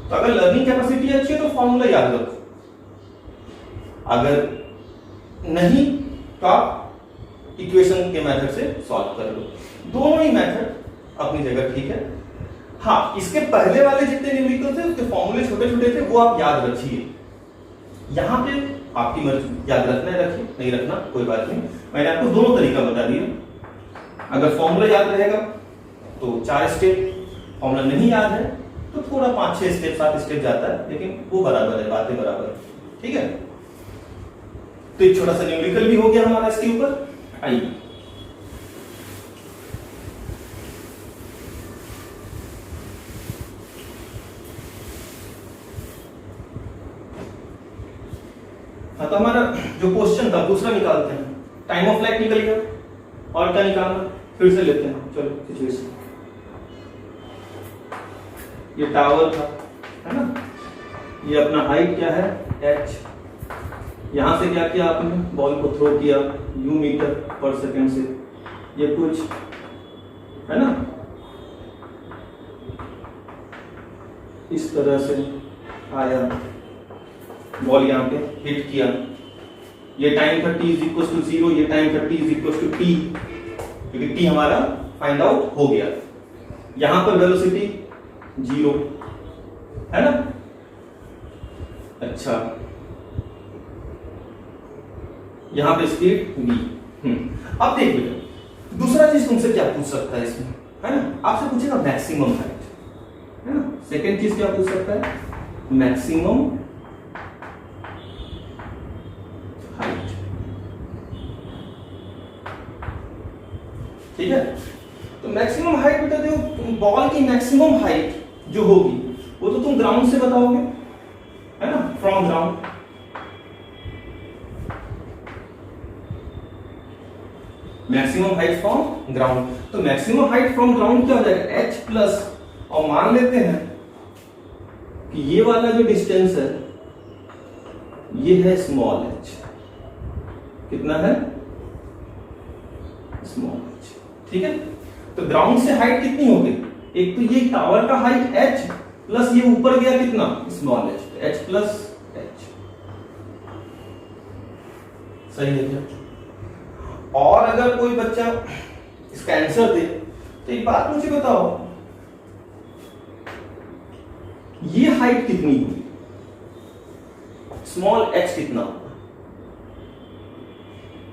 तो अगर लर्निंग कैपेसिटी अच्छी है तो फॉर्मूला याद रखो, अगर नहीं तो आप इक्वेशन के मेथड से सॉल्व कर लो। दोनों ही मेथड अपनी जगह ठीक है। हाँ, इसके पहले वाले जितने न्यूमेरिकल थे उसके फॉर्मूले छोटे छोटे थे, वो आप याद रखिए। यहाँ पे आपकी मर्जी, याद रखना है रखिए, नहीं रखना कोई बात नहीं। मैंने आपको दोनों तरीका बता दिया। अगर फॉर्मूला याद रहेगा तो 4 स्टेप, फॉर्मूला नहीं याद है तो थोड़ा 5-6 स्टेप 7 स्टेप जाता है, लेकिन वो बराबर है, बातें बराबर है, ठीक है। तो एक छोटा सा न्यूमेरिकल भी हो गया हमारा इसके ऊपर। आइए तो हमारा जो क्वेश्चन था दूसरा निकालते हैं। टाइम ऑफ फ्लाइट निकल गया, और क्या निकालना फिर से लेते हैं। चलो सिचुएशन, ये टावर था, है ना। ये अपना हाइट क्या है h, यहां से क्या किया आपने, बॉल को थ्रो किया u मीटर पर सेकंड से, ये कुछ है ना इस तरह से आया, बॉल यहाँ पे हिट किया। ये टाइम था t इज इक्वल टू 0, ये टाइम था t is equal to t, क्योंकि t हमारा फाइंड आउट हो गया। यहां पर वेलोसिटी 0 है ना। अच्छा, यहां पे स्पीड v। अब देख बेटा, दूसरा चीज तुमसे क्या पूछ सकता है इसमें, है ना, आपसे पूछेगा मैक्सिमम हाइट, है ना। सेकेंड चीज क्या पूछ सकता है, मैक्सिमम हाइट, ठीक है। तो मैक्सिमम हाइट बेटा, जो बॉल की मैक्सिमम हाइट जो होगी वो तो तुम ग्राउंड से बताओगे, है ना, from ground. Maximum height from ground. तो मैक्सिमम हाइट फ्रॉम ग्राउंड क्या हो जाएगा, h प्लस, और मान लेते हैं कि ये वाला जो डिस्टेंस है ये है स्मॉल h। कितना है, स्मॉल h, ठीक है। तो ग्राउंड से हाइट कितनी होगी, एक तो ये टावर का हाइट h प्लस ये ऊपर गया कितना, स्मॉल h, तो h प्लस h, सही है क्या। और अगर कोई बच्चा इसका आंसर दे तो एक बात मुझे बताओ, ये हाइट कितनी हुई, स्मॉल h कितना होगा,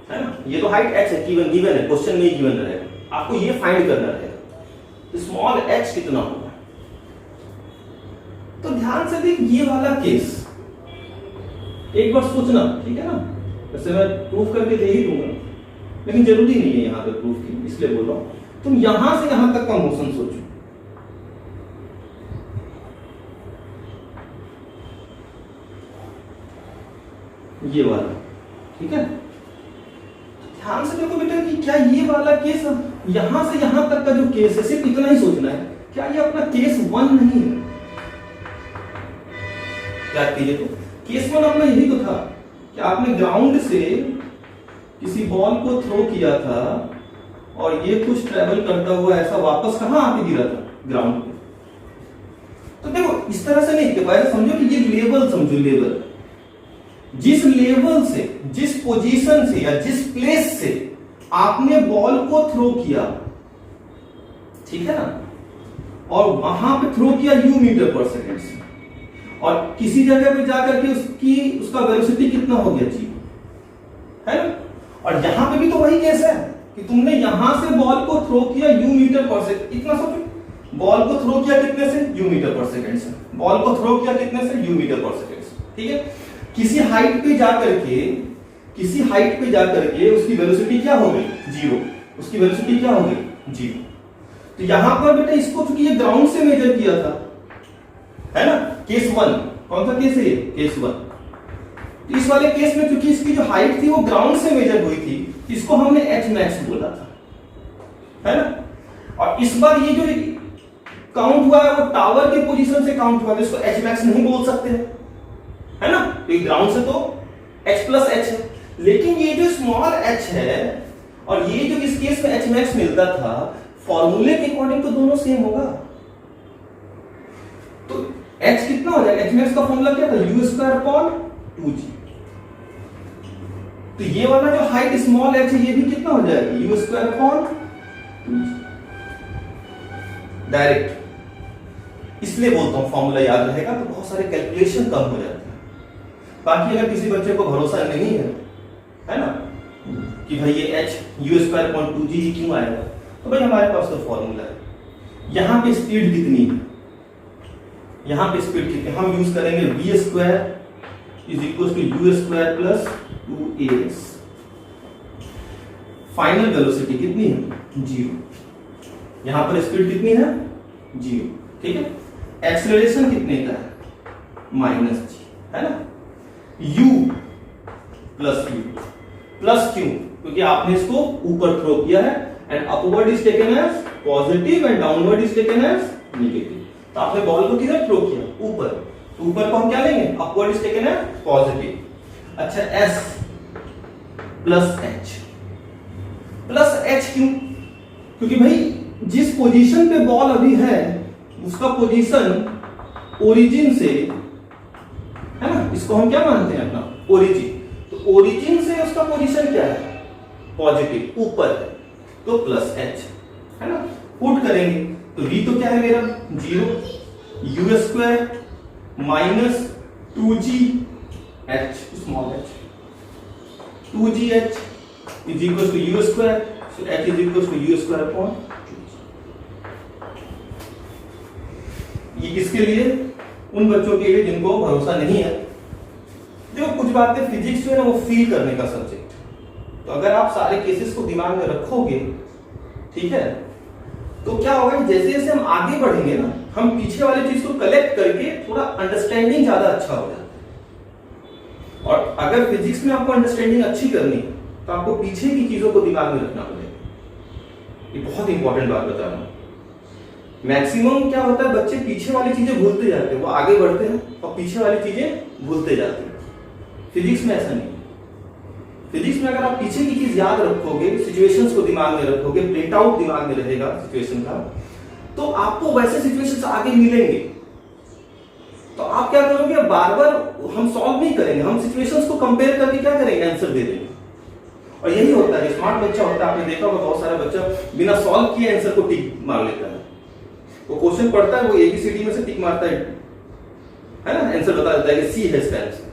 है ना। ये तो हाइट h है, गिवन है, क्वेश्चन में गिवन रहेगा, आपको ये फाइंड करना रहेगा, तो स्मॉल h कितना होगा। तो ध्यान से देख, ये वाला केस एक बार सोचना, ठीक है ना। वैसे मैं प्रूफ करके दे ही दूंगा, लेकिन जरूरी नहीं है यहां पे प्रूफ की, इसलिए बोल रहा हूं। तुम यहां से यहां तक का मोशन सोचो, ये वाला, ठीक है। ध्यान से देखो बेटा कि क्या ये वाला केस, यहां से यहां तक का जो केस है, सिर्फ इतना ही सोचना है, क्या ये अपना केस 1 नहीं है। क्या कीजिए, तो केस 1 अपना यही तो था कि आपने ग्राउंड से किसी बॉल को थ्रो किया था और ये कुछ ट्रेवल करता हुआ ऐसा वापस कहां आके गिरा था, ग्राउंड पे। तो देखो इस तरह से नहीं, पहले समझो कि ये लेवल समझो, लेवल, जिस लेवल से, जिस पोजीशन से या जिस प्लेस से आपने बॉल को थ्रो किया, ठीक है ना, और वहां पे थ्रो किया u मीटर पर सेकेंड से, और किसी जगह पे जाकर के उसका वेलोसिटी कितना हो गया, g, है ना। और यहां पे भी तो वही केस है कि तुमने यहां से बॉल को थ्रो किया u मीटर पर सेकेंड, इतना सोचो, बॉल को थ्रो किया कितने से, u मीटर पर सेकेंड से, बॉल को थ्रो किया कितने से, u मीटर पर सेकेंड से, ठीक है। किसी हाइट पे जाकर के उसकी वेलोसिटी क्या हो गई, 0, उसकी वेलोसिटी क्या हो गई, 0। तो यहां पर बेटा इसको चूंकि ये ग्राउंड से मेजर किया था, है ना, केस 1, कौन सा केस है ये, केस 1। तो इस वाले केस में चूंकि इसकी जो हाइट थी वो ग्राउंड से मेजर हुई थी, इसको हमने h मैक्स बोला था, है ना। और इस बार ये जो काउंट हुआ है वो टावर की पोजीशन से काउंट हुआ है, इसको h मैक्स नहीं बोल सकते, है ना। तो ग्राउंड से तो h प्लस h है, लेकिन ये जो स्मॉल h है और ये जो इस केस में h मैक्स मिलता था, फॉर्मूले के अकॉर्डिंग तो दोनों सेम होगा। तो h कितना हो जाएगा, h मैक्स का फॉर्मूला क्या था, u²/2g। तो ये वाला जो हाइट स्मॉल h है ये भी कितना हो जाएगा, u²/2g, डायरेक्ट। इसलिए बोलता हूं फॉर्मूला याद रहेगा तो बहुत सारे कैलकुलेशन कम हो जाते हैं। बाकी अगर किसी बच्चे को भरोसा नहीं है ना, कि भाई ये h u²/2g क्यों आएगा, तो भाई हमारे पास तो फॉर्मूला है। यहां पे स्पीड कितनी है, यहां पे स्पीड कितनी, हम यूज करेंगे v² = u² + 2as। Final velocity कितनी है, 0। यहां पर स्पीड कितनी है, 0, ठीक है। एक्सेलरेशन कितने का है, -g, है ना। u प्लस क्यों, क्योंकि आपने इसको ऊपर थ्रो किया है, and upward is taken as positive and downward is taken as negative. तो आपने बॉल को किधर थ्रो किया, ऊपर, तो ऊपर को हम क्या लेंगे, upward is taken as positive. अच्छा, s प्लस h क्यों, क्योंकि भाई जिस पोजीशन पे बॉल अभी है उसका पोजीशन ओरिजिन से, है ना, इसको हम क्या मानते हैं अपना ओरिजिन, तो ओरिजिन से उसका पोजीशन क्या है, पॉजिटिव, ऊपर है, तो प्लस h, है ना। पुट करेंगे तो v तो क्या है मेरा 0, u² - 2gh small h, 2gh is equals to u², so h is equals to u²/2g। ये किसके लिए, उन बच्चों के लिए जिनको भरोसा नहीं है। देखो कुछ बातें फिजिक्स जो है ना वो फील करने का सब्जेक्ट, तो अगर आप सारे केसेस को दिमाग में रखोगे, ठीक है, तो क्या होगा, जैसे जैसे हम आगे बढ़ेंगे ना, हम पीछे वाली चीज को कलेक्ट करके थोड़ा अंडरस्टैंडिंग ज्यादा अच्छा हो जाता है। और अगर फिजिक्स में आपको अंडरस्टैंडिंग अच्छी करनी है तो आपको पीछे की चीजों को दिमाग में रखना पड़ेगा। ये बहुत इंपॉर्टेंट बात बता रहा हूं। मैक्सिमम क्या होता है, बच्चे पीछे वाली चीजें भूलते जाते हैं, वो आगे बढ़ते हैं और पीछे वाली चीजें भूलते जाते हैं। फिजिक्स में ऐसा नहीं। फिजिक्स में अगर आप पीछे की चीज याद रखोगे, सिचुएशंस को दिमाग में रखोगे, प्रिंट आउट दिमाग में रहेगा सिचुएशन का, तो आपको वैसे सिचुएशंस आगे मिलेंगे। तो आप क्या करोगे, बार बार हम सॉल्व नहीं करेंगे, हम सिचुएशंस को कंपेयर करके क्या करेंगे, आंसर दे देंगे। और यही होता है, स्मार्ट बच्चा होता है, आपने देखा होगा बहुत सारा बच्चा बिना सॉल्व किए आंसर को टिक मार लेता है। वो क्वेश्चन पढ़ता है, वो एबीसीडी में से टिक मारता है ना, आंसर बता देता है कि सी है इसका आंसर,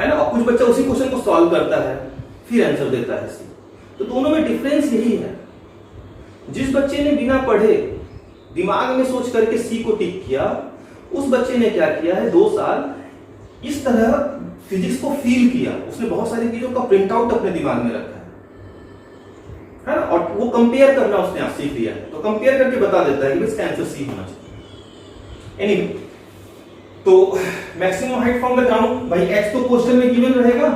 है ना। और कुछ बच्चा उसी क्वेश्चन को सॉल्व करता है फिर आंसर देता है सी। तो दोनों में डिफरेंस यही है। जिस बच्चे ने बिना पढ़े दिमाग में सोच करके सी को टिक किया, उस बच्चे ने क्या किया है, 2 साल इस तरह फिजिक्स को फील किया, उसने बहुत सारी चीजों का प्रिंट आउट अपने दिमाग में रखा है ना, और वो कंपेयर करना उसने आज सीख लिया है, तो कंपेयर करके बता देता है कि इसका आंसर सी होना चाहिए। एनीवे, तो maximum height from the ground, भाई h तो क्वेश्चन में गिवन रहेगा,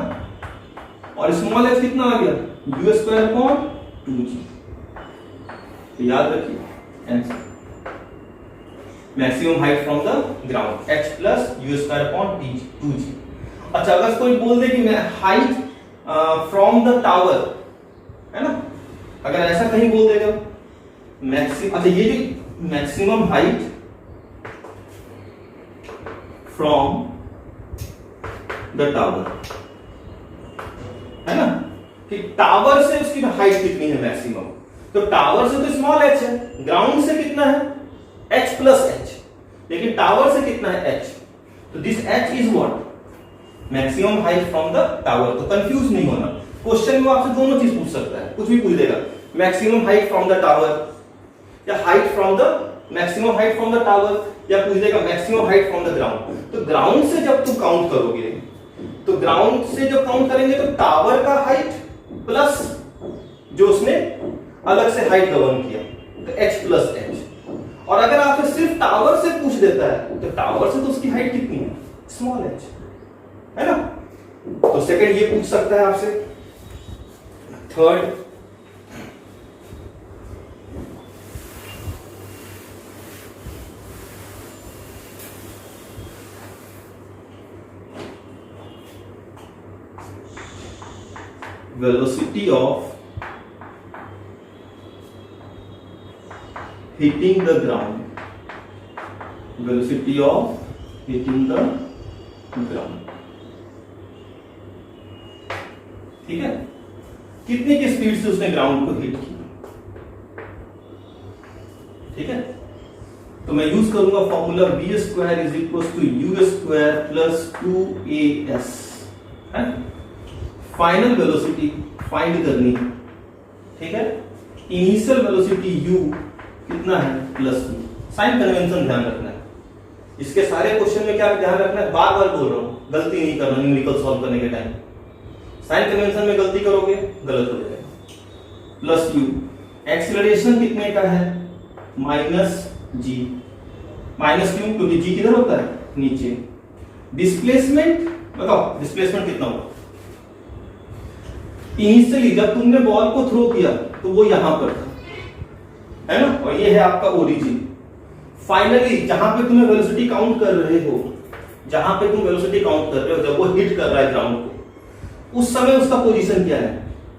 और स्मॉल h कितना आ गया, u²/2g। तो याद रखिए answer maximum height from the ground h + u²/2g। अच्छा, अगर कोई बोल दे कि मैं हाइट फ्रॉम द टावर, है ना, अगर ऐसा कहीं बोल देगा मैक्सिमम, अच्छा ये जो maximum height from the tower, है ना, कि टावर से उसकी हाइट कितनी है मैक्सिमम, तो टावर से तो स्मॉल h है, ग्राउंड से कितना है h + h, लेकिन टावर से कितना है h, तो this h is what, maximum height from the tower. तो कंफ्यूज नहीं होना, क्वेश्चन में आपसे दोनों चीज पूछ सकता है, कुछ भी पूछ देगा, maximum height from the tower या height from the maximum height from the tower, या पूछ देगा maximum height from the ground. तो ग्राउंड से जब तुम काउंट करोगे, तो ग्राउंड से जब काउंट करेंगे तो टावर का हाइट प्लस जो उसने अलग से हाइट गवर्न किया, तो h + h। और अगर आपसे सिर्फ टावर से पूछ देता है, तो टावर से तो उसकी हाइट कितनी है, स्मॉल h, है ना। तो सेकंड ये पूछ सकता है आपसे। Third, velocity of hitting the ground, velocity of hitting the ground, ठीक है, कितने की स्पीड से उसने ग्राउंड को हिट किया, ठीक है। तो मैं यूज करूंगा फॉर्मूला v² = u² + 2as, है, फाइनल वेलोसिटी फाइंड करनी है, ठीक है। इनिशियल वेलोसिटी u कितना है, +v। साइन कन्वेंशन ध्यान रखना है, इसके सारे क्वेश्चन में क्या ध्यान रखना है, बार बार बोल रहा हूं, गलती नहीं करना न्यूमेरिकल सॉल्व करने के टाइम। साइन कन्वेंशन में गलती करोगे गलत हो जाएगा। +u, एक्सीलरेशन कितने का है, -g, -q, क्योंकि g किधर होता है, नीचे। डिस्प्लेसमेंट बताओ, डिस्प्लेसमेंट कितना होगा, इनिशियली जब तुमने बॉल को थ्रो किया तो वो यहां पर था, है ना, और ये है आपका ओरिजिन। फाइनली जहां पे तुम्हें वेलोसिटी काउंट कर रहे हो, जहां पे तुम वेलोसिटी काउंट कर रहे हो, जब वो हिट कर रहा है ग्राउंड को, उस समय उसका पोजीशन क्या है,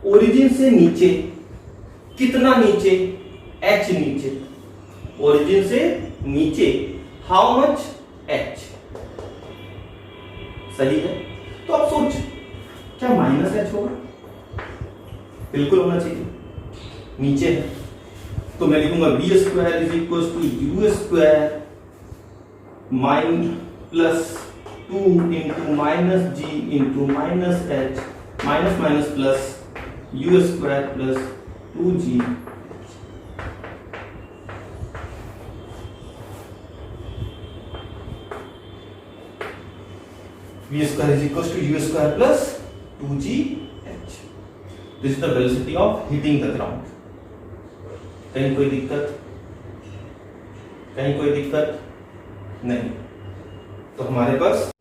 ओरिजिन से नीचे, कितना नीचे, h नीचे, ओरिजिन से नीचे, हाउ मच, h, सही है। तो अब सोच, क्या -h होगा, बिल्कुल होना चाहिए, नीचे है, तो मैं लिखूंगा v² = u² - 2 × -g × -h minus plus u² + 2g v² = u² + 2gh। This is the velocity of hitting the ground। कहीं कोई दिक्कत, कहीं कोई दिक्कत नहीं, तो हमारे पास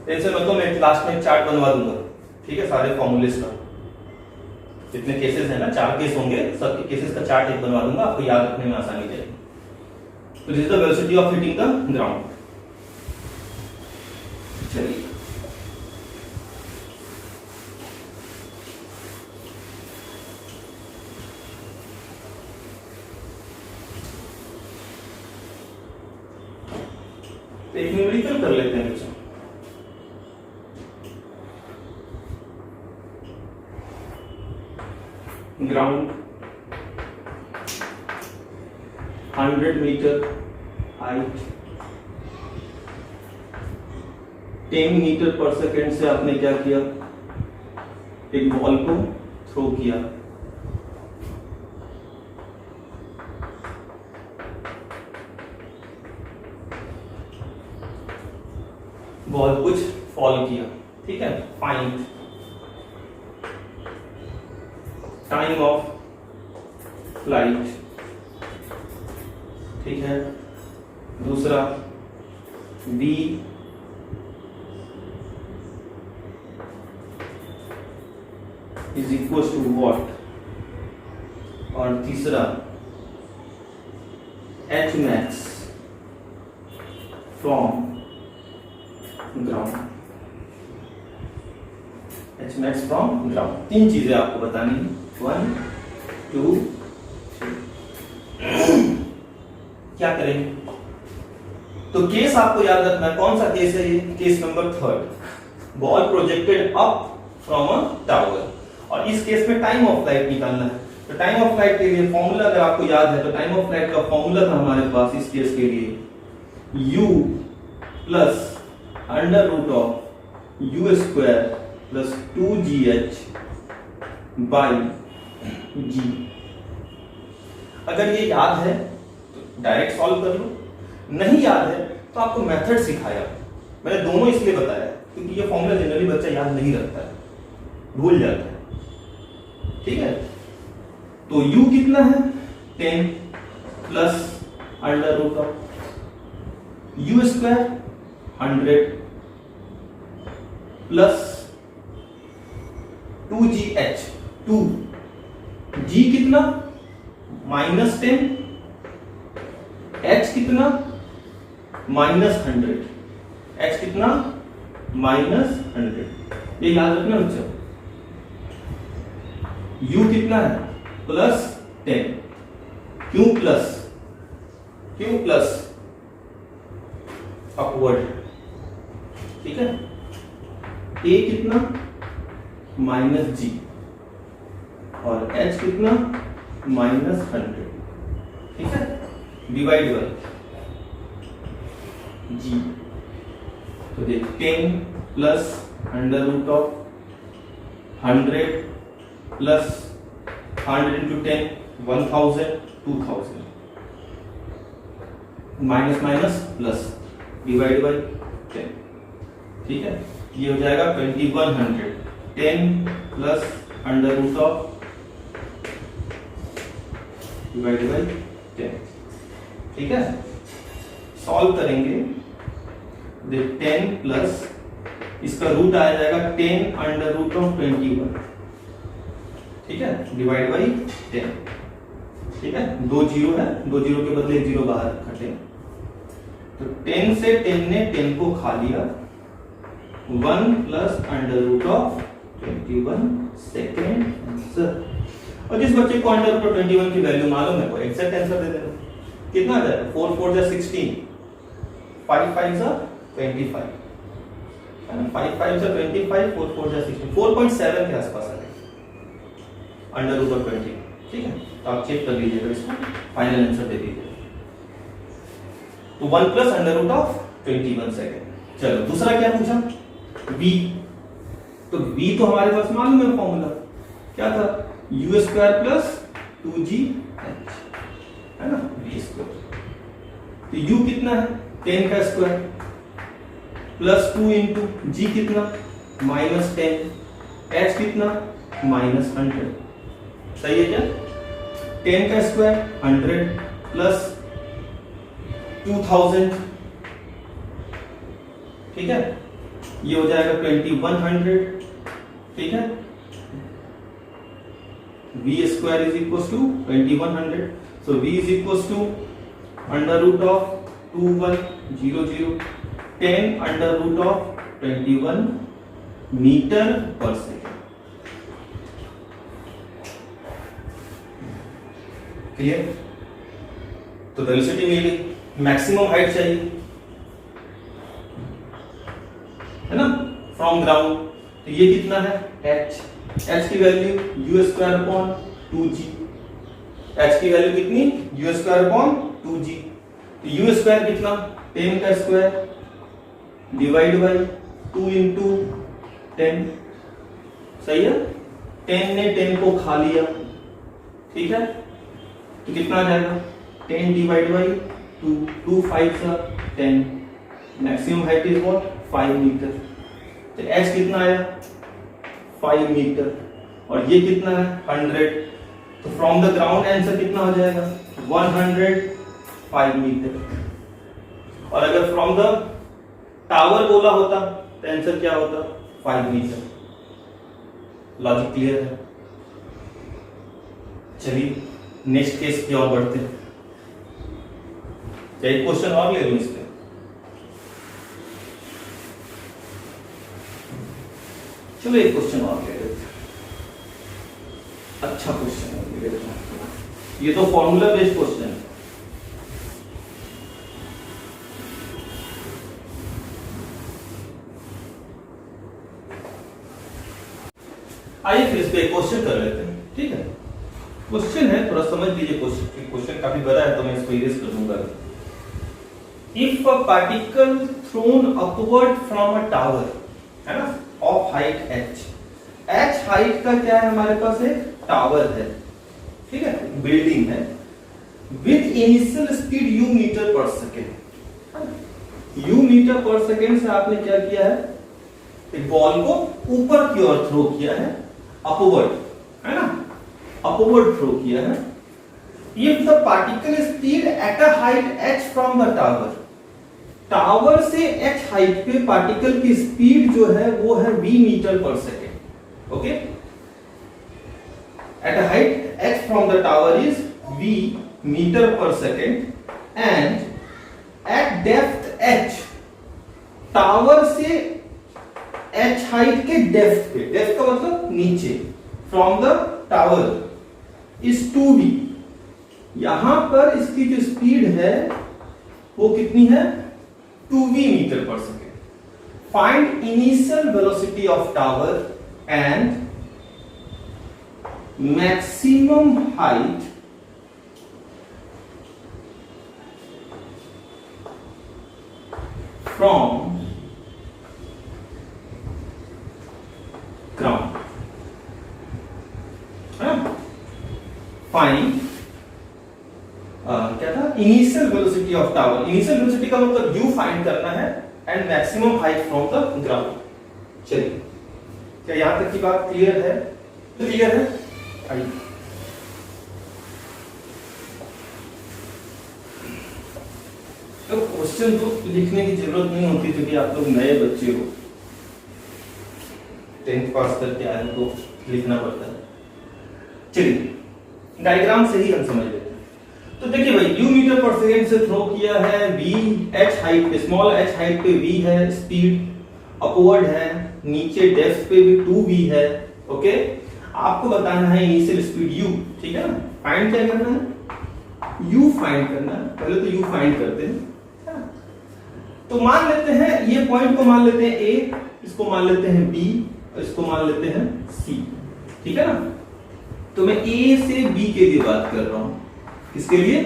टेंशन मत लो, मैं क्लास में चार्ट बनवा दूंगा, ठीक है, सारे फॉर्मूलेस का। जितने केसेस हैं ना, 4 केस होंगे, सबके केसेस का चार्ट एक बनवा दूंगा, आपको याद रखने में आसानी जाएगी। तो this is the velocity of hitting the ground. चलिए तो एक न्यूमेरिकल कर लेते हैं बच्चों। ग्राउंड 100 मीटर हाइट, 10 मीटर पर सेकेंड से आपने क्या किया, एक बॉल को थ्रो किया। बॉल कुछ फॉल किया, ठीक है। फाइंड टाइम ऑफ फ्लाइट, ठीक है। दूसरा v is equal to what, और तीसरा h max from ground, h max from ground. 3 चीजें आपको बतानी है, 1 2 3। क्या करेंगे, तो केस आपको याद रखना है, कौन सा केस है ये, case number 3। Ball projected up from a tower, और इस केस में टाइम ऑफ फ्लाइट निकालना है। तो टाइम ऑफ फ्लाइट के लिए फॉर्मूला अगर आपको याद है, तो टाइम ऑफ फ्लाइट का फॉर्मूला था हमारे पास इस केस के लिए, u plus under root of u square plus 2gh by g। अगर ये याद है तो डायरेक्ट सॉल्व कर लो, नहीं याद है तो आपको मेथड सिखाया मैंने, दोनों इसलिए बताया क्योंकि ये फॉर्मूला जनरली बच्चा याद नहीं रखता है, भूल जाता है, ठीक है। तो u कितना है, 10 plus under root of u square 100 plus 2gh, 2 g कितना -10, h कितना -100, h कितना -100। ये याद रखना बच्चों। u कितना है, +10। क्यों प्लस, क्यों प्लस, अपवर्ड, ठीक है। a कितना -g, और h कितना -100, ठीक है। डिवाइड बाय g, तो देख 10 plus under root of 100 plus 100 into 10 1000 2000, minus minus plus, divide by 10, ठीक है। ये हो जाएगा 2100, 10 plus under root of divide by 10, ठीक है। सॉल्व करेंगे, 10 प्लस इसका रूट आ जाएगा 10 अंडर रूट ऑफ 21, ठीक है, डिवाइड बाई 10, ठीक है। 2 जीरो है, 2 जीरो के बदले 1 जीरो बाहर घटे, तो 10 से 10 ने 10 को खा लिया, 1 plus under root of 21 second answer. और जिस बच्चे को अंडर रूट ऑफ 21 की वैल्यू मालूम है वो एग्जैक्ट आंसर दे देना। कितना आ जाएगा, 4 4 जा 16, 5 5 जा 25, है ना, 5 5 जा 25, 4 4 जा 16, 4.7 के आसपास आ जाएगा अंडर रूट ऑफ 20, ठीक है। तो आप चेक कर लीजिएगा, इसको फाइनल आंसर दे दीजिए। तो 1 plus under root of 21 second. चलो दूसरा क्या पूछा, v। तो v तो हमारे पास मालूम है फॉर्मूला, क्या था, u स्क्वायर प्लस 2gh, है ना, v स्क्वायर। तो u कितना है, 10 का स्क्वायर प्लस 2 इंटू g कितना -10, h कितना -100, सही है क्या। 10 का स्क्वायर 100 प्लस 2000, ठीक है, ये हो जाएगा 2100, ठीक है। v square is equals to 2100. So v is equals to under root of 2100 10 under root of 21 metre पर सेकेंड। क्लियर? तो वेलोसिटी मिल गई, मैक्सिमम हाइट चाहिए है ना फ्रॉम ग्राउंड। तो ये कितना है h, h की value u square upon 2g, h की वैल्यू कितनी u स्क्वायर अपॉन 2g। तो u स्क्वायर कितना 10 का स्क्वायर डिवाइड बाई 2 इंटू 10, सही है। 10 ने 10 को खा लिया, ठीक है, तो कितना आ जाएगा 10 डिवाइड बाई 2, 2 5 सा 10, maximum height is what 5 meter. तो h कितना आया 5 मीटर और ये कितना है 100। तो फ्रॉम द ग्राउंड आंसर कितना हो जाएगा 105 मीटर। और अगर फ्रॉम द टावर बोला होता तो आंसर क्या होता 5 मीटर। लॉजिक क्लियर है? चलिए नेक्स्ट केस की ओर बढ़ते हैं। क्या एक क्वेश्चन और ले लूं इस पे? चलो एक क्वेश्चन और ले लेते हैं, अच्छा क्वेश्चन ले लेते हैं। ये तो फॉर्मूला बेस्ड क्वेश्चन है। आइए फिर इस पे एक क्वेश्चन कर लेते हैं, ठीक है। क्वेश्चन है, थोड़ा समझ लीजिए क्वेश्चन। क्वेश्चन काफी बड़ा है तो मैं इसको इरेज कर दूंगा। If a particle throne upward from a tower, है ना, ऑफ हाइट h हाइट का क्या है हमारे पास एक टावर है, ठीक है, बिल्डिंग है, with initial speed u meter पर सेकेंड। u मीटर पर सेकेंड से आपने क्या किया है, एक बॉल को ऊपर की ओर थ्रो किया है, अपवर्ड, है ना, अपवर्ड थ्रो किया है। If the particle speed at a height h from the tower, tower से h हाइट पे पार्टिकल की स्पीड जो है वो है v मीटर पर second. Okay, at a height h from the tower is v metre पर second and at depth h, tower से h हाइट के डेप्थ पे, डेप्थ का मतलब नीचे, from the tower is 2v। यहां पर इसकी जो स्पीड है वो कितनी है 2v मीटर पर second. Find initial velocity of tower and maximum height from ground. Find क्या था initial velocity of tower. Initial velocity का मतलब u फाइंड करना है and maximum height from the ground. चलिए, क्या यहां तक की बात क्लियर है? क्लियर है? आइए तो क्वेश्चन तो लिखने की जरूरत नहीं होती क्योंकि आप लोग नए बच्चे हो, 10th पास करके आए तो लिखना पड़ता है। चलिए डायग्राम से ही हम समझ लेते हैं। तो देखिए भाई, u मीटर पर सेकेंड से थ्रो किया है, v h हाइट पे, स्मॉल h हाइट पे v है, स्पीड अपवर्ड है, नीचे डेप्थ पे भी 2v है। ओके, आपको बताना है इनिशियल स्पीड u, ठीक है ना। फाइंड क्या करना है, u फाइंड करना है। पहले तो u फाइंड करते हैं। तो मान लेते हैं ये पॉइंट को मान लेते हैं a, इसको मान लेते हैं b, इसको मान लेते हैं c, ठीक है ना। तो मैं a से b के लिए बात कर रहा हूं। किसके लिए?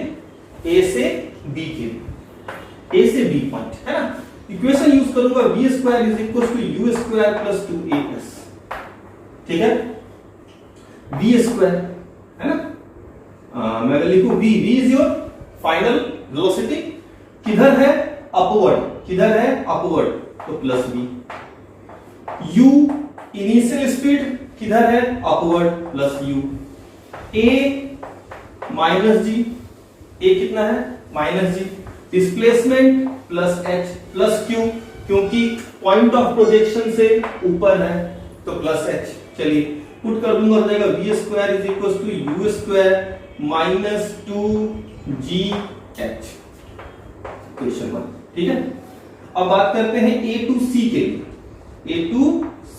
a से b के लिए, a से b पॉइंट, है ना। इक्वेशन यूज करूंगा v square is equal to u square plus 2as, ठीक है, v स्क्वायर, है ना। मैं लिखूं v, v is your final velocity, किधर है अपवर्ड, किधर है अपवर्ड, तो plus v। u initial speed किधर है upward, plus u। a minus g, a कितना है minus g. Displacement plus h plus q, क्योंकि पॉइंट ऑफ प्रोजेक्शन से ऊपर है तो प्लस h। चलिए पुट कर दूंगा, हो जाएगा V square is equal to you square minus 2GH, question 1। ठीक है, अब बात करते हैं A to C के लिए, A to C।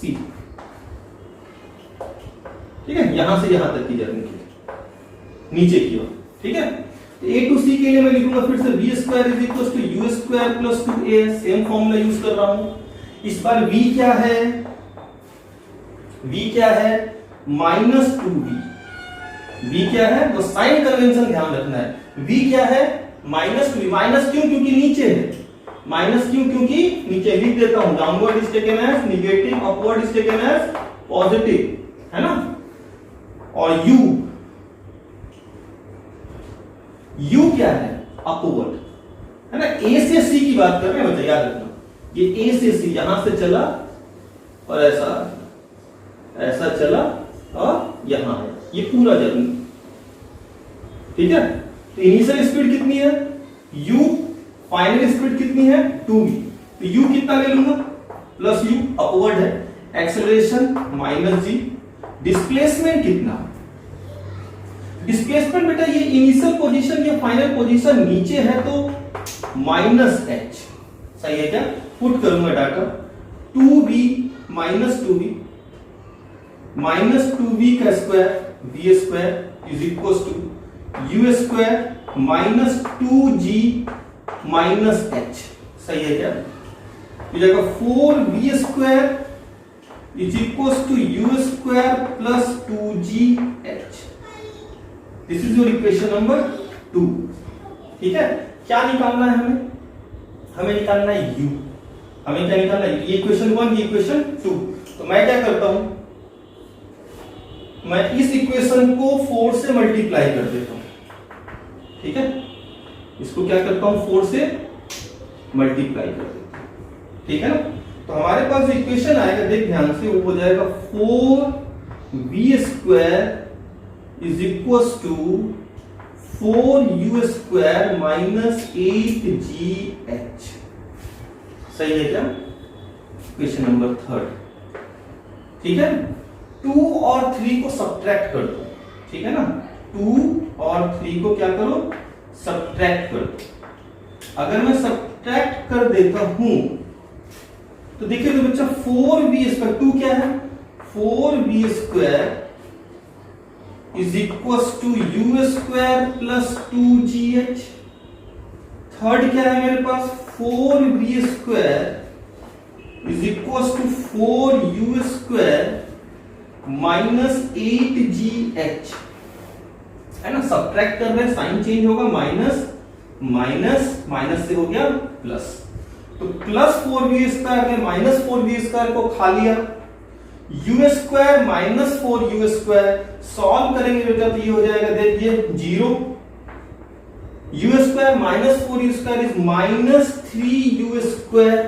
ठीक है, यहां से यहां तक की जर्नी की नीचे की ओर। ठीक है, A to C के लिए मैं लिखूंगा फिर से V square is equal to you square plus 2A, same formula use कर रहा हूं। इस बार V क्या है, V क्या है माइनस 2V। V क्या है, वो साइन कन्वेंशन ध्यान रखना है। V क्या है माइनस 2V, माइनस क्यों, क्योंकि नीचे है, माइनस क्यों, क्योंकि नीचे। लिख देता हूं, downward is taken as negative, upward is taken as positive, है ना। और U क्या है अपवर्ड, है ना। A से C की बात कर रहे हैं बच्चा, याद रखना, ये A से C यहां से चला और ऐसा चला और यहां है, ये पूरा जर्नी। ठीक है, तो इनिशियल स्पीड कितनी है U, फाइनल स्पीड कितनी है 2V, तो U कितना ले लूंगा प्लस U, अपवर्ड है। एक्सेलरेशन माइनस G, डिस्प्लेसमेंट कितना, डिस्प्लेसमेंट बेटा ये इनिशियल पोजीशन या फाइनल पोजीशन नीचे है तो माइनस H, सही है क्या। पुट करूंगा data 2V minus 2V minus 2V का square V square is equal to U square minus 2G minus H, सही है क्या। हो जाएगा 4V square is equal to U square plus 2GH। This is your equation number 2। ठीक है, क्या निकालना है हमें निकालना है U, हमें क्या निकालना है, ये इक्वेशन 1, ये इक्वेशन 2। तो मैं क्या करता हूं, मैं इस इक्वेशन को 4 से मल्टीप्लाई कर देता हूं। ठीक है, इसको क्या करता हूं 4 से मल्टीप्लाई कर देता हूं। ठीक है ना, तो हमारे पास जो इक्वेशन आएगा देख ध्यान से, वो हो जाएगा 4V square is equal to 4U square minus 8GH, सही है क्या, क्वेश्चन नंबर 3। ठीक है, 2 और 3 को सब्ट्रैक्ट कर दो। ठीक है ना, 2 और 3 को क्या करो, सब्ट्रैक्ट कर दो। अगर मैं सब्ट्रैक्ट कर देता हूं तो देखिए तो बच्चा 4V स्क्वायर, 2 क्या है 4V square is equal to U square plus 2GH। Third क्या है मेरे पास 4V square is equal to 4U square minus 8GH, है ना। सब्ट्रैक्ट कर रहे हैं, साइन चेंज होगा, माइनस माइनस माइनस से हो गया प्लस, तो प्लस 4V स्क्वायर में माइनस 4V स्क्वायर को खा लिया, U square minus 4U square solve करेंगे बेटा तो ये हो जाएगा, देखिए 0, U square minus 4U square is minus 3U square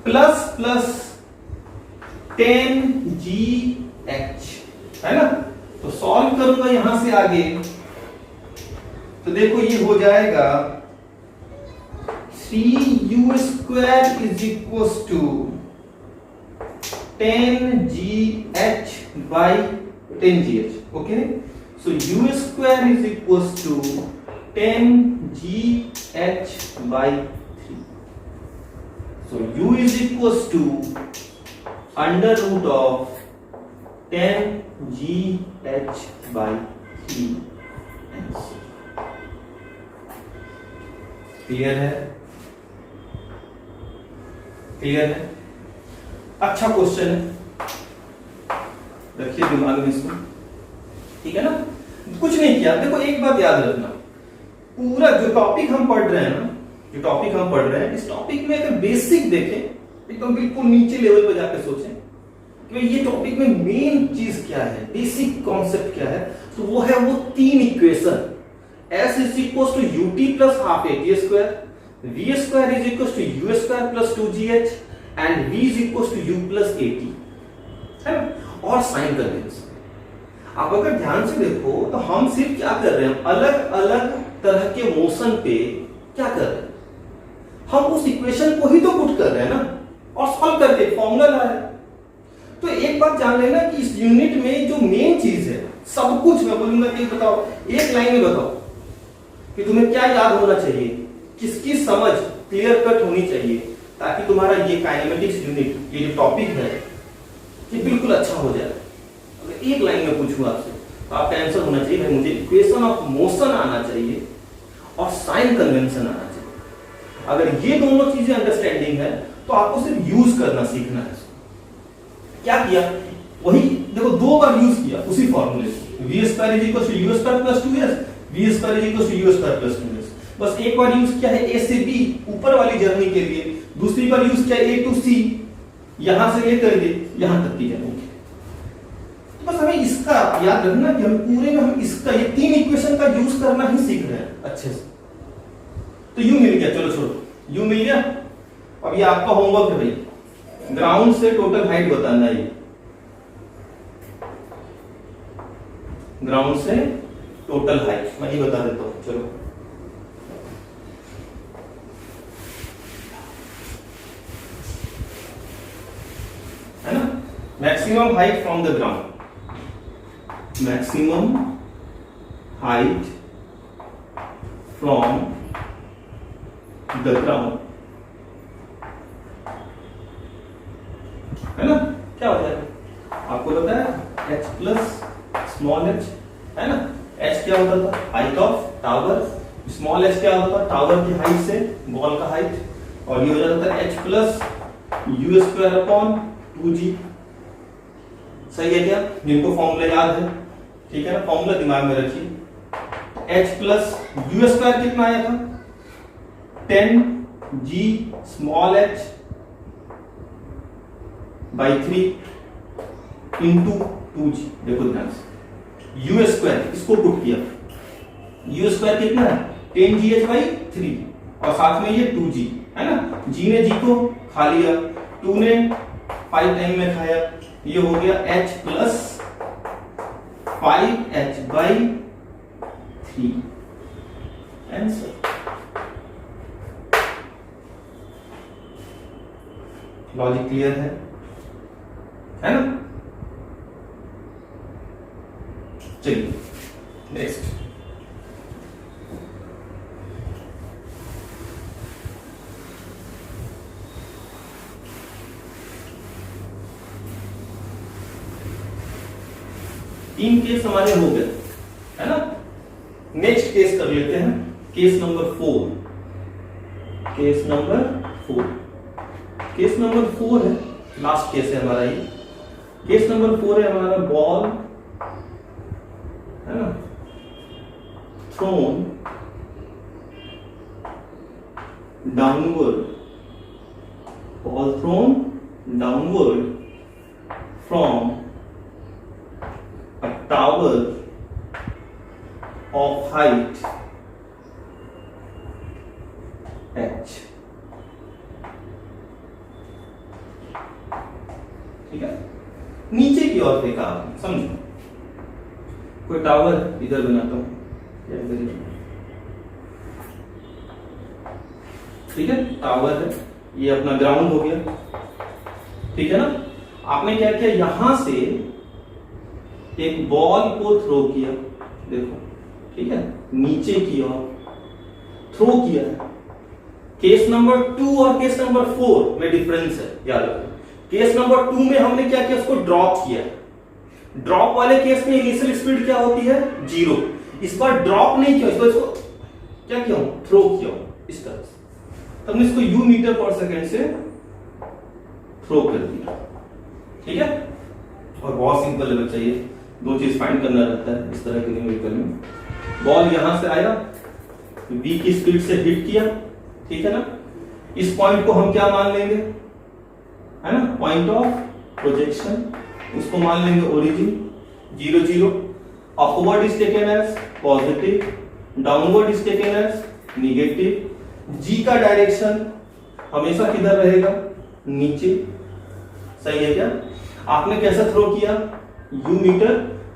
plus plus 10GH, है ना। तो सॉल्व करूंगा यहां से आगे तो देखो ये हो जाएगा 3U square is equal to 10GH by 10GH, okay, so U square is equals to 10GH by 3, so U is equals to under root of 10GH by 3 answer. Clear है, क्लियर है, अच्छा क्वेश्चन है, रखिए दिमाग में इसको। ठीक है ना, कुछ नहीं किया, देखो एक बात याद रखना, पूरा जो टॉपिक हम पढ़ रहे हैं ना, जो टॉपिक हम पढ़ रहे हैं, इस टॉपिक में अगर बेसिक देखें एकदम बिल्कुल नीचे लेवल पर जाकर सोचें कि ये टॉपिक में मेन चीज क्या है, बेसिक कॉन्सेप्ट क्या है, तो वो है वो 3 equation, S is equals to ut plus half at square, v square is equals to u square plus 2gh and v is equals to u plus at, है ना, और साइन कन्वेंशन। आप अगर ध्यान से देखो तो हम सिर्फ क्या कर रहे हैं, अलग अलग तरह के मोशन पे क्या कर रहे हैं, हम उस इक्वेशन को ही तो पुट कर रहे हैं ना, और सॉल्व करके फॉर्मूला ला रहे हैं। तो एक बात जान लेना कि इस यूनिट में जो मेन चीज है, सब कुछ मैं बोलूंगा कि बताओ एक लाइन में बताओ कि तुम्हें क्या याद होना चाहिए, किसकी समझ क्लियर कट होनी चाहिए, ताकि तुम्हारा ये काइनेमेटिक्स यूनिट, ये जो टॉपिक है, ये बिल्कुल अच्छा हो जाए। अगर एक लाइन में पूछूं आपसे तो आपका आंसर होना चाहिए भाई मुझे इक्वेशन ऑफ मोशन आना चाहिए और साइन कन्वेंशन आना चाहिए। अगर ये दोनों चीजें अंडरस्टैंडिंग है तो आपको सिर्फ यूज करना सीखना है। क्या किया, वही देखो दो बार यूज किया उसी फॉर्मूले से, V square is equal to you square plus 2s, V square is equal to you square plus 2s। बस एक बार यूज किया है ए से बी ऊपर वाली जर्नी के लिए, दूसरी बार यूज किया ए टू सी, यहां से लेकर के यहां तक की जर्नी। तो बस हमें इसका याद रखना कि हम पूरे में हम इसका ये तीन इक्वेशन का यूज करना ही सीख रहे हैं अच्छे से। तो यू मिल गया, चलो छोड़ो, यू मिल गया। अब ये आपका होमवर्क है भाई, ग्राउंड से टोटल हाइट बताना है। ग्राउंड से टोटल हाइट मैं ही बता देता हूं, चलो। है ना, maximum height from the ground, maximum height from the ground, है ना, क्या हो जाएगा आपको पता है, h प्लस स्मॉल h, है ना। h क्या होता था, height of tower, small h क्या होता था, टावर की हाइट से बॉल का हाइट, और ये हो जाता था h plus you square upon 2g। सही है क्या, जिनको फॉर्मूला याद है, ठीक है ना, फॉर्मूला दिमाग में रखिए। h प्लस यू स्क्वायर कितना आया था, 10g small h by 3 into 2g। देखो ध्यान से, यू स्क्वायर इसको पुट किया, यू स्क्वायर कितना है 10gh बाई 3, और साथ में ये 2g, है ना। g ने g को खा लिया, 2 ने 5 टाइम में खाया, ये हो गया h plus 5h by 3 answer. Logic clear है ना। चलिए नेक्स्ट, तीन केस हमारे हो गए, है ना। नेक्स्ट केस कर लेते हैं, case number 4। Case number 4, case number 4 है, लास्ट केस है हमारा ये। केस नंबर 4 है हमारा, बॉल, है ना, thrown downward, ball thrown downward from a tower of height h। ठीक है, नीचे की ओर फेंका आपने, समझो कोई टावर इधर बनाता हूं, ठीक है, टावर है, ये अपना ग्राउंड हो गया, ठीक है ना। आपने क्या किया, यहां से एक बॉल को थ्रो किया, देखो, ठीक है, नीचे की ओर थ्रो किया है। केस नंबर 2 और केस नंबर 4 में डिफरेंस है, याद रखो। केस नंबर 2 में हमने क्या किया, उसको ड्रॉप किया। ड्रॉप वाले केस में इनिशियल स्पीड क्या होती है, 0। इस बार ड्रॉप नहीं किया, इसको क्या किया, थ्रो किया इस तरह से, तो हमने इसको u मीटर पर सेकंड से थ्रो कर दिया, ठीक है। और बहुत सिंपल है बच्चा, ये दो चीज फाइंड करना रहता है इस तरह के न्यूमेरिकल में। बॉल यहां से आया, v की स्पीड से हिट किया, ठीक है ना। इस पॉइंट को हम क्या मान लेंगे, है ना, पॉइंट ऑफ प्रोजेक्शन, उसको मान लेंगे origin 0 0। Upward is taken as positive, downward is taken as negative. g का डायरेक्शन हमेशा किधर रहेगा, नीचे। सही है क्या। आपने कैसे थ्रो किया, u मीटर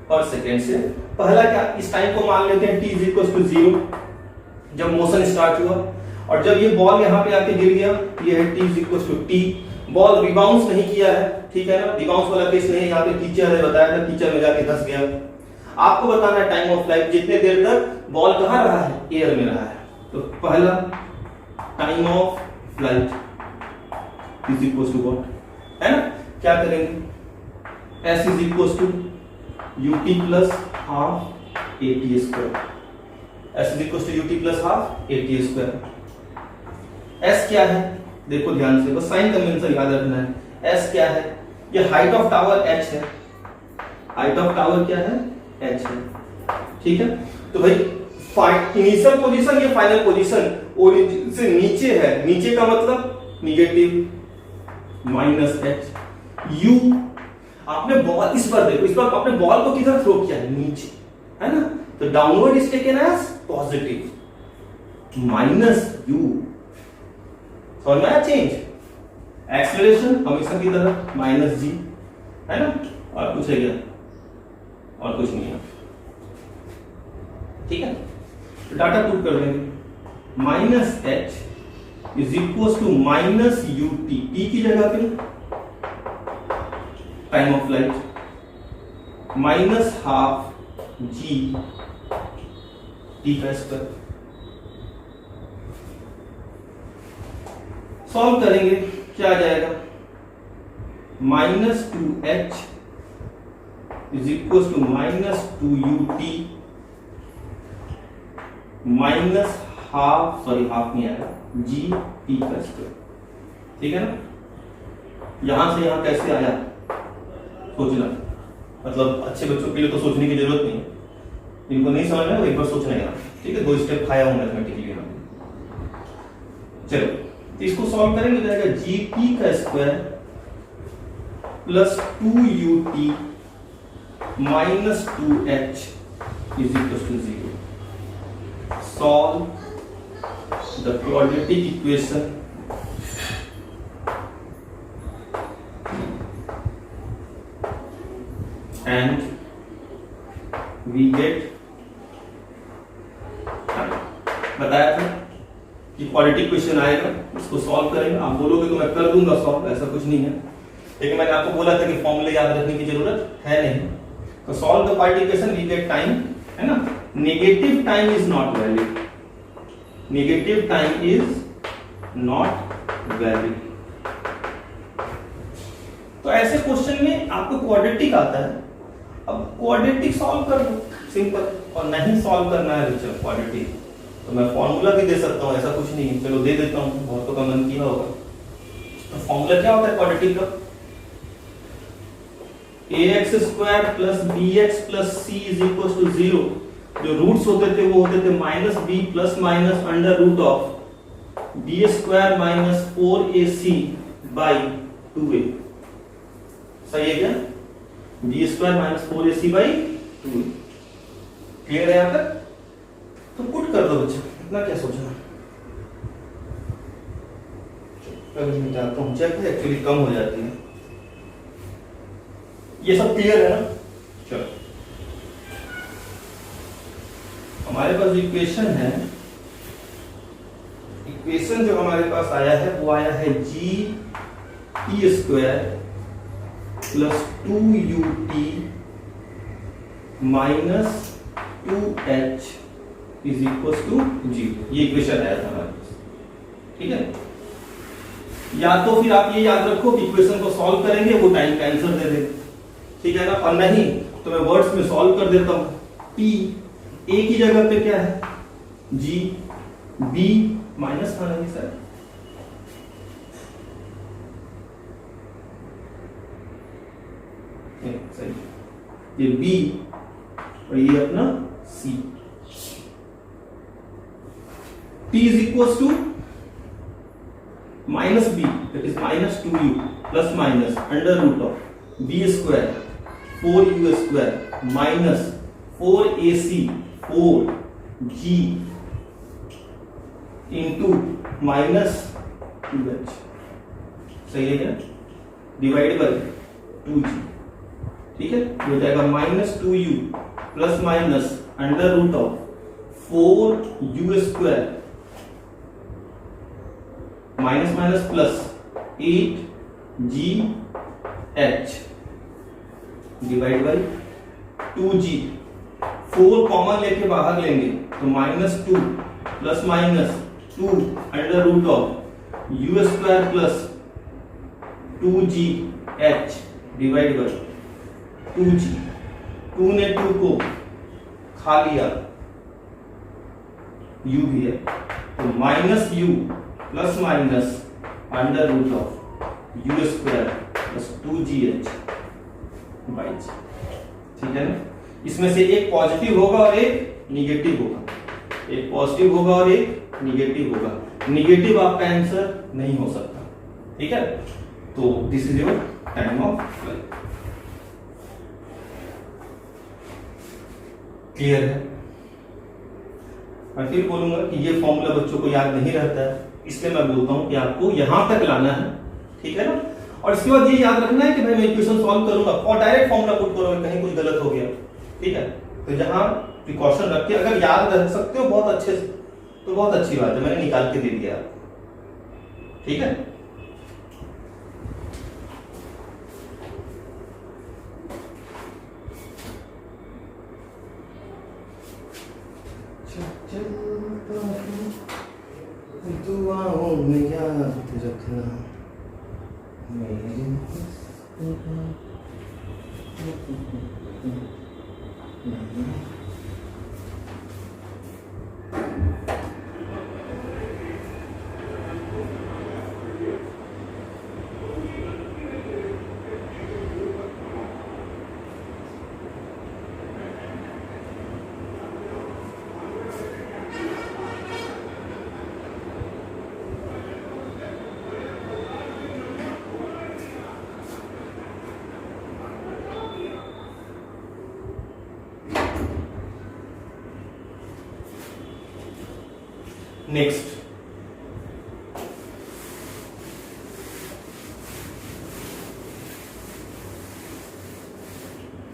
पर सेकेंड से। पहला क्या, इस टाइम को मान लेते हैं t इज इक्वल टू 0, जब मोशन स्टार्ट हुआ, और जब ये बॉल यहां पे आके गिर गया, ये है t is equal to t, ball rebounce नहीं किया है, ठीक है ना, रिबाउंस वाला केस नहीं, यहाँ पे टीचर है, बताया था टीचर में जाके धंस गया। आपको बताना है टाइम ऑफ फ्लाइट, जितने देर तक बॉल कहाँ रहा है, एयर में रहा है। तो पहला time of flight is equal to what, है ना, क्या करेंगे, s is equal to ut plus half at square, s is equal to ut plus half at square. s क्या है, देखो ध्यान से, बस साइन कन्वेंशन याद रखना है। s क्या है, ये हाइट ऑफ टावर h है, हाइट ऑफ टावर क्या है, h है, ठीक है। तो भाई इनिशियल पोजीशन ये फाइनल पोजीशन ओरिजिन से नीचे है, नीचे का मतलब निगेटिव माइनस h। u आपने बॉल, इस पर देखो, इस पर आपने बॉल को किधर थ्रो किया, नीचे, है ना, तो downward is taken as positive minus u, समझ में आया चेंज। एक्सेलरेशन हमेशा की तरह माइनस g, है ना, और कुछ है क्या, और कुछ नहीं है, ठीक है। तो डाटा पुट कर देंगे, minus h is equal to minus ut, t की जगह पे time of flight minus half g t का स्क्वायर। सॉल्व करेंगे, क्या आ जाएगा, minus 2h is equal to minus 2ut minus half, sorry half नहीं आएगा, g t का स्क्वायर, ठीक है ना। यहां से यहां कैसे आया सोचना, मतलब अच्छे बच्चों के लिए तो सोचने की जरूरत नहीं है, इनको नहीं समझ में, एक बार सोचना है, ठीक है, 2 स्टेप खाया हूं मैथमेटिकली। चलो तो इसको सॉल्व करेंगे, जाएगा gt का square plus 2ut minus 2h is equal to 0। Solve the quadratic equation and we get, बताया था कि क्वाड्रेटिक क्वेश्चन आएगा, इसको सॉल्व करेंगे। आप बोलोगे तो मैं कर दूंगा सॉल्व, ऐसा कुछ नहीं है, लेकिन मैंने आपको बोला था कि फॉर्मूले याद रखने की जरूरत है नहीं। तो solve the quadratic equation, we get time, है ना, negative time is not valid, negative time is not valid. तो ऐसे क्वेश्चन में आपको क्वाड्रेटिक आता है, अब क्वाड्रेटिक सॉल्व कर दो, सिंपल। और नहीं सॉल्व करना है बच्चों क्वाड्रेटिक, तो मैं फॉर्मूला भी दे सकता हूं, ऐसा कुछ नहीं है, चलो दे देता हूं, बहुतों का मन किया होगा। तो फॉर्मूला क्या होता है क्वाड्रेटिक का, ax square plus bx plus c is equal to 0। जो रूट्स होते थे वो होते थे minus b plus minus under root of b square minus 4ac by 2a। सही है क्या, b square minus 4ac by 2a, clear है यहां तक। तो पुट कर दो बच्चे, इतना क्या सोचना, एक्चुअली कम हो जाती है, ये सब क्लियर है ना। चलो हमारे पास इक्वेशन है, इक्वेशन जो हमारे पास आया है वो आया है G T square plus 2ut minus 2h is equal to 0। ये इक्वेशन आया था हमारे पास, ठीक है। या तो फिर आप ये याद रखो कि इक्वेशन को सॉल्व करेंगे वो टाइम का आंसर दे देंगे, ठीक है ना, और नहीं तो मैं वर्ड्स में सॉल्व कर देता हूं। टी ए की जगह पे क्या है, जी, बी माइनस था नहीं सर, सही, ये बी और ये अपना C. T is equal to minus B, that is minus 2u plus minus under root of B square 4u square minus 4ac 4g into minus 2h, सही है क्या, डिवाइड बाय 2g, ठीक है। हो जाएगा minus 2u plus minus under root of 4u square minus minus plus 8 g h divide by 2g, 4 common लेके बाहर लेंगे तो -2 प्लस -2 under root of you square plus 2g h divide by 2g, 2 ने 2 को खा लिया, u भी है तो -u plus minus under root of you square plus 2gh by G. ठीक है ना, इसमें से एक पॉजिटिव होगा और एक निगेटिव होगा, एक पॉजिटिव होगा और एक निगेटिव होगा, निगेटिव आपका आंसर नहीं हो सकता। ठीक है, तो this is your time of flight. Clear है? मैं फिर बोलूंगा कि ये फॉर्मूला बच्चों को याद नहीं रहता है, इसलिए मैं बोलता हूं कि आपको यहां तक लाना है। ठीक है ना, और इसके बाद ये याद रखना है कि भाई मैं इक्वेशन सॉल्व करूंगा और डायरेक्ट फॉर्मूला पुट करूंगा, कहीं कुछ गलत हो गया। ठीक है, तो जहां प्रिकॉशन रख के अगर याद रख सकते हो बहुत अच्छे तो बहुत अच्छी बात है, मैंने निकाल के दे दिया। ठीक है, दुआओं में याद रखना मेरे।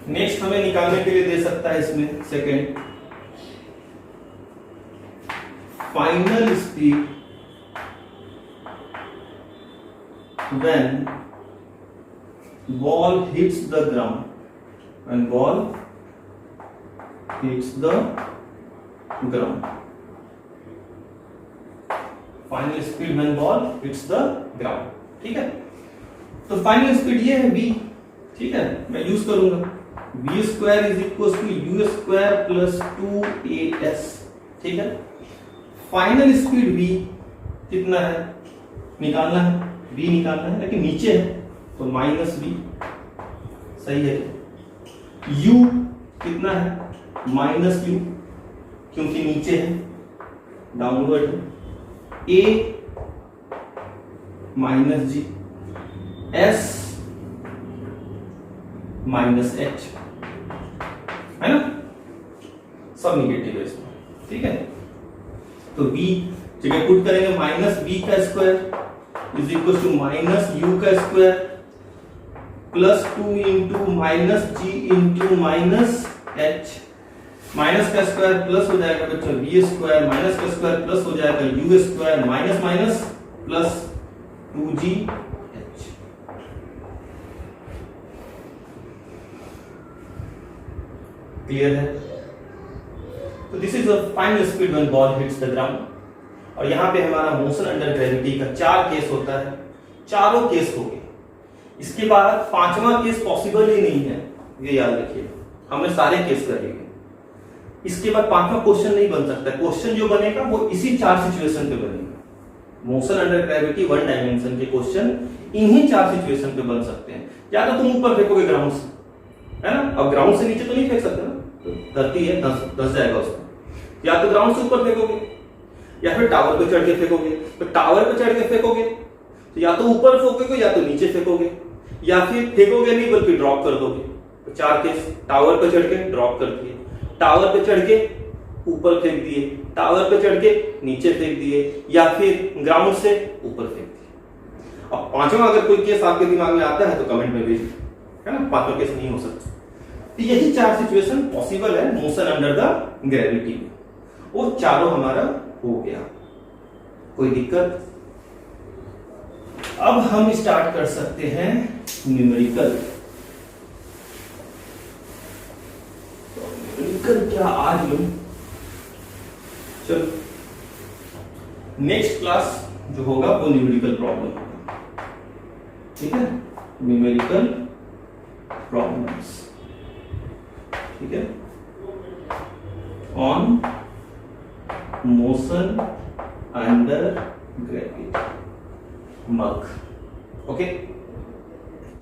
नेक्स्ट हमें निकालने के लिए दे सकता है इसमें second, final speed when ball hits the ground, when ball hits the ground, final speed when ball hits the ground. ठीक है, तो फाइनल स्पीड ये है v। ठीक है, मैं यूज करूंगा v square is equal to you square plus 2as। ठीक है, फाइनल स्पीड v कितना है निकालना है, v निकालना है, लेकिन नीचे है तो -v सही है। u कितना है -u क्योंकि नीचे है, डाउनवर्ड है। a -g, s -h है ना, सब निगेटिव है इसमें। ठीक है, तो v जगह पुट करेंगे -v का square is equal to -u का square plus 2 into -g into -h, minus का स्क्वायर प्लस हो जाएगा बच्चों v स्क्वायर, माइनस का स्क्वायर प्लस हो जाएगा u square, minus minus plus 2gh। Clear है? तो this is the final speed when ball hits the ground. और यहां पे हमारा मोशन अंडर ग्रेविटी का 4 केस होता है, चारों केस हो गए। इसके बाद पांचवा केस पॉसिबल ही नहीं है, ये याद रखिए, हमने सारे केस कर लिए। इसके बाद पांचवा क्वेश्चन नहीं बन सकता, क्वेश्चन जो बनेगा वो इसी 4 सिचुएशन पे बनेगा। मोशन अंडर ग्रेविटी 1 डायमेंशन के क्वेश्चन इन्हीं 4 सिचुएशन पे बन सकते हैं। या तो तुम ऊपर फेंकोगे ग्राउंड से, है ना, अब ग्राउंड से नीचे तो नहीं फेंक सकते ना, धरती है, धस जाएगा उसमें। या तो ग्राउंड से ऊपर फेंकोगे या फिर टावर पे चढ़ के फेंकोगे। तो टावर पे चढ़ के फेंकोगे तो या तो ऊपर फेंकोगे या तो नीचे फेंकोगे, या फिर फेंकोगे नहीं बल्कि ड्रॉप कर दोगे। तो 4 केस, टावर पे चढ़ के ड्रॉप कर दिए, टावर पे चढ़ के ऊपर फेंक दिए, टावर पे चढ़ के नीचे फेंक दिए, या फिर ग्राउंड से ऊपर फेंक दिए। अब पांचवा अगर कोई केस आपके दिमाग में आता है तो कमेंट में भेजिए, है ना, पांचवा केस नहीं हो सकता। तो यही 4 सिचुएशन पॉसिबल है मोशन अंडर द ग्रेविटी में, वो चारों हमारा हो गया। कोई दिक्कत? अब हम स्टार्ट कर सकते हैं न्यूमेरिकल। तो न्यूमेरिकल क्या आज लो, चलो नेक्स्ट क्लास जो होगा वो न्यूमेरिकल प्रॉब्लम, ठीक है, न्यूमेरिकल प्रॉब्लम्स, ठीक है, on motion under gravity, mug, okay.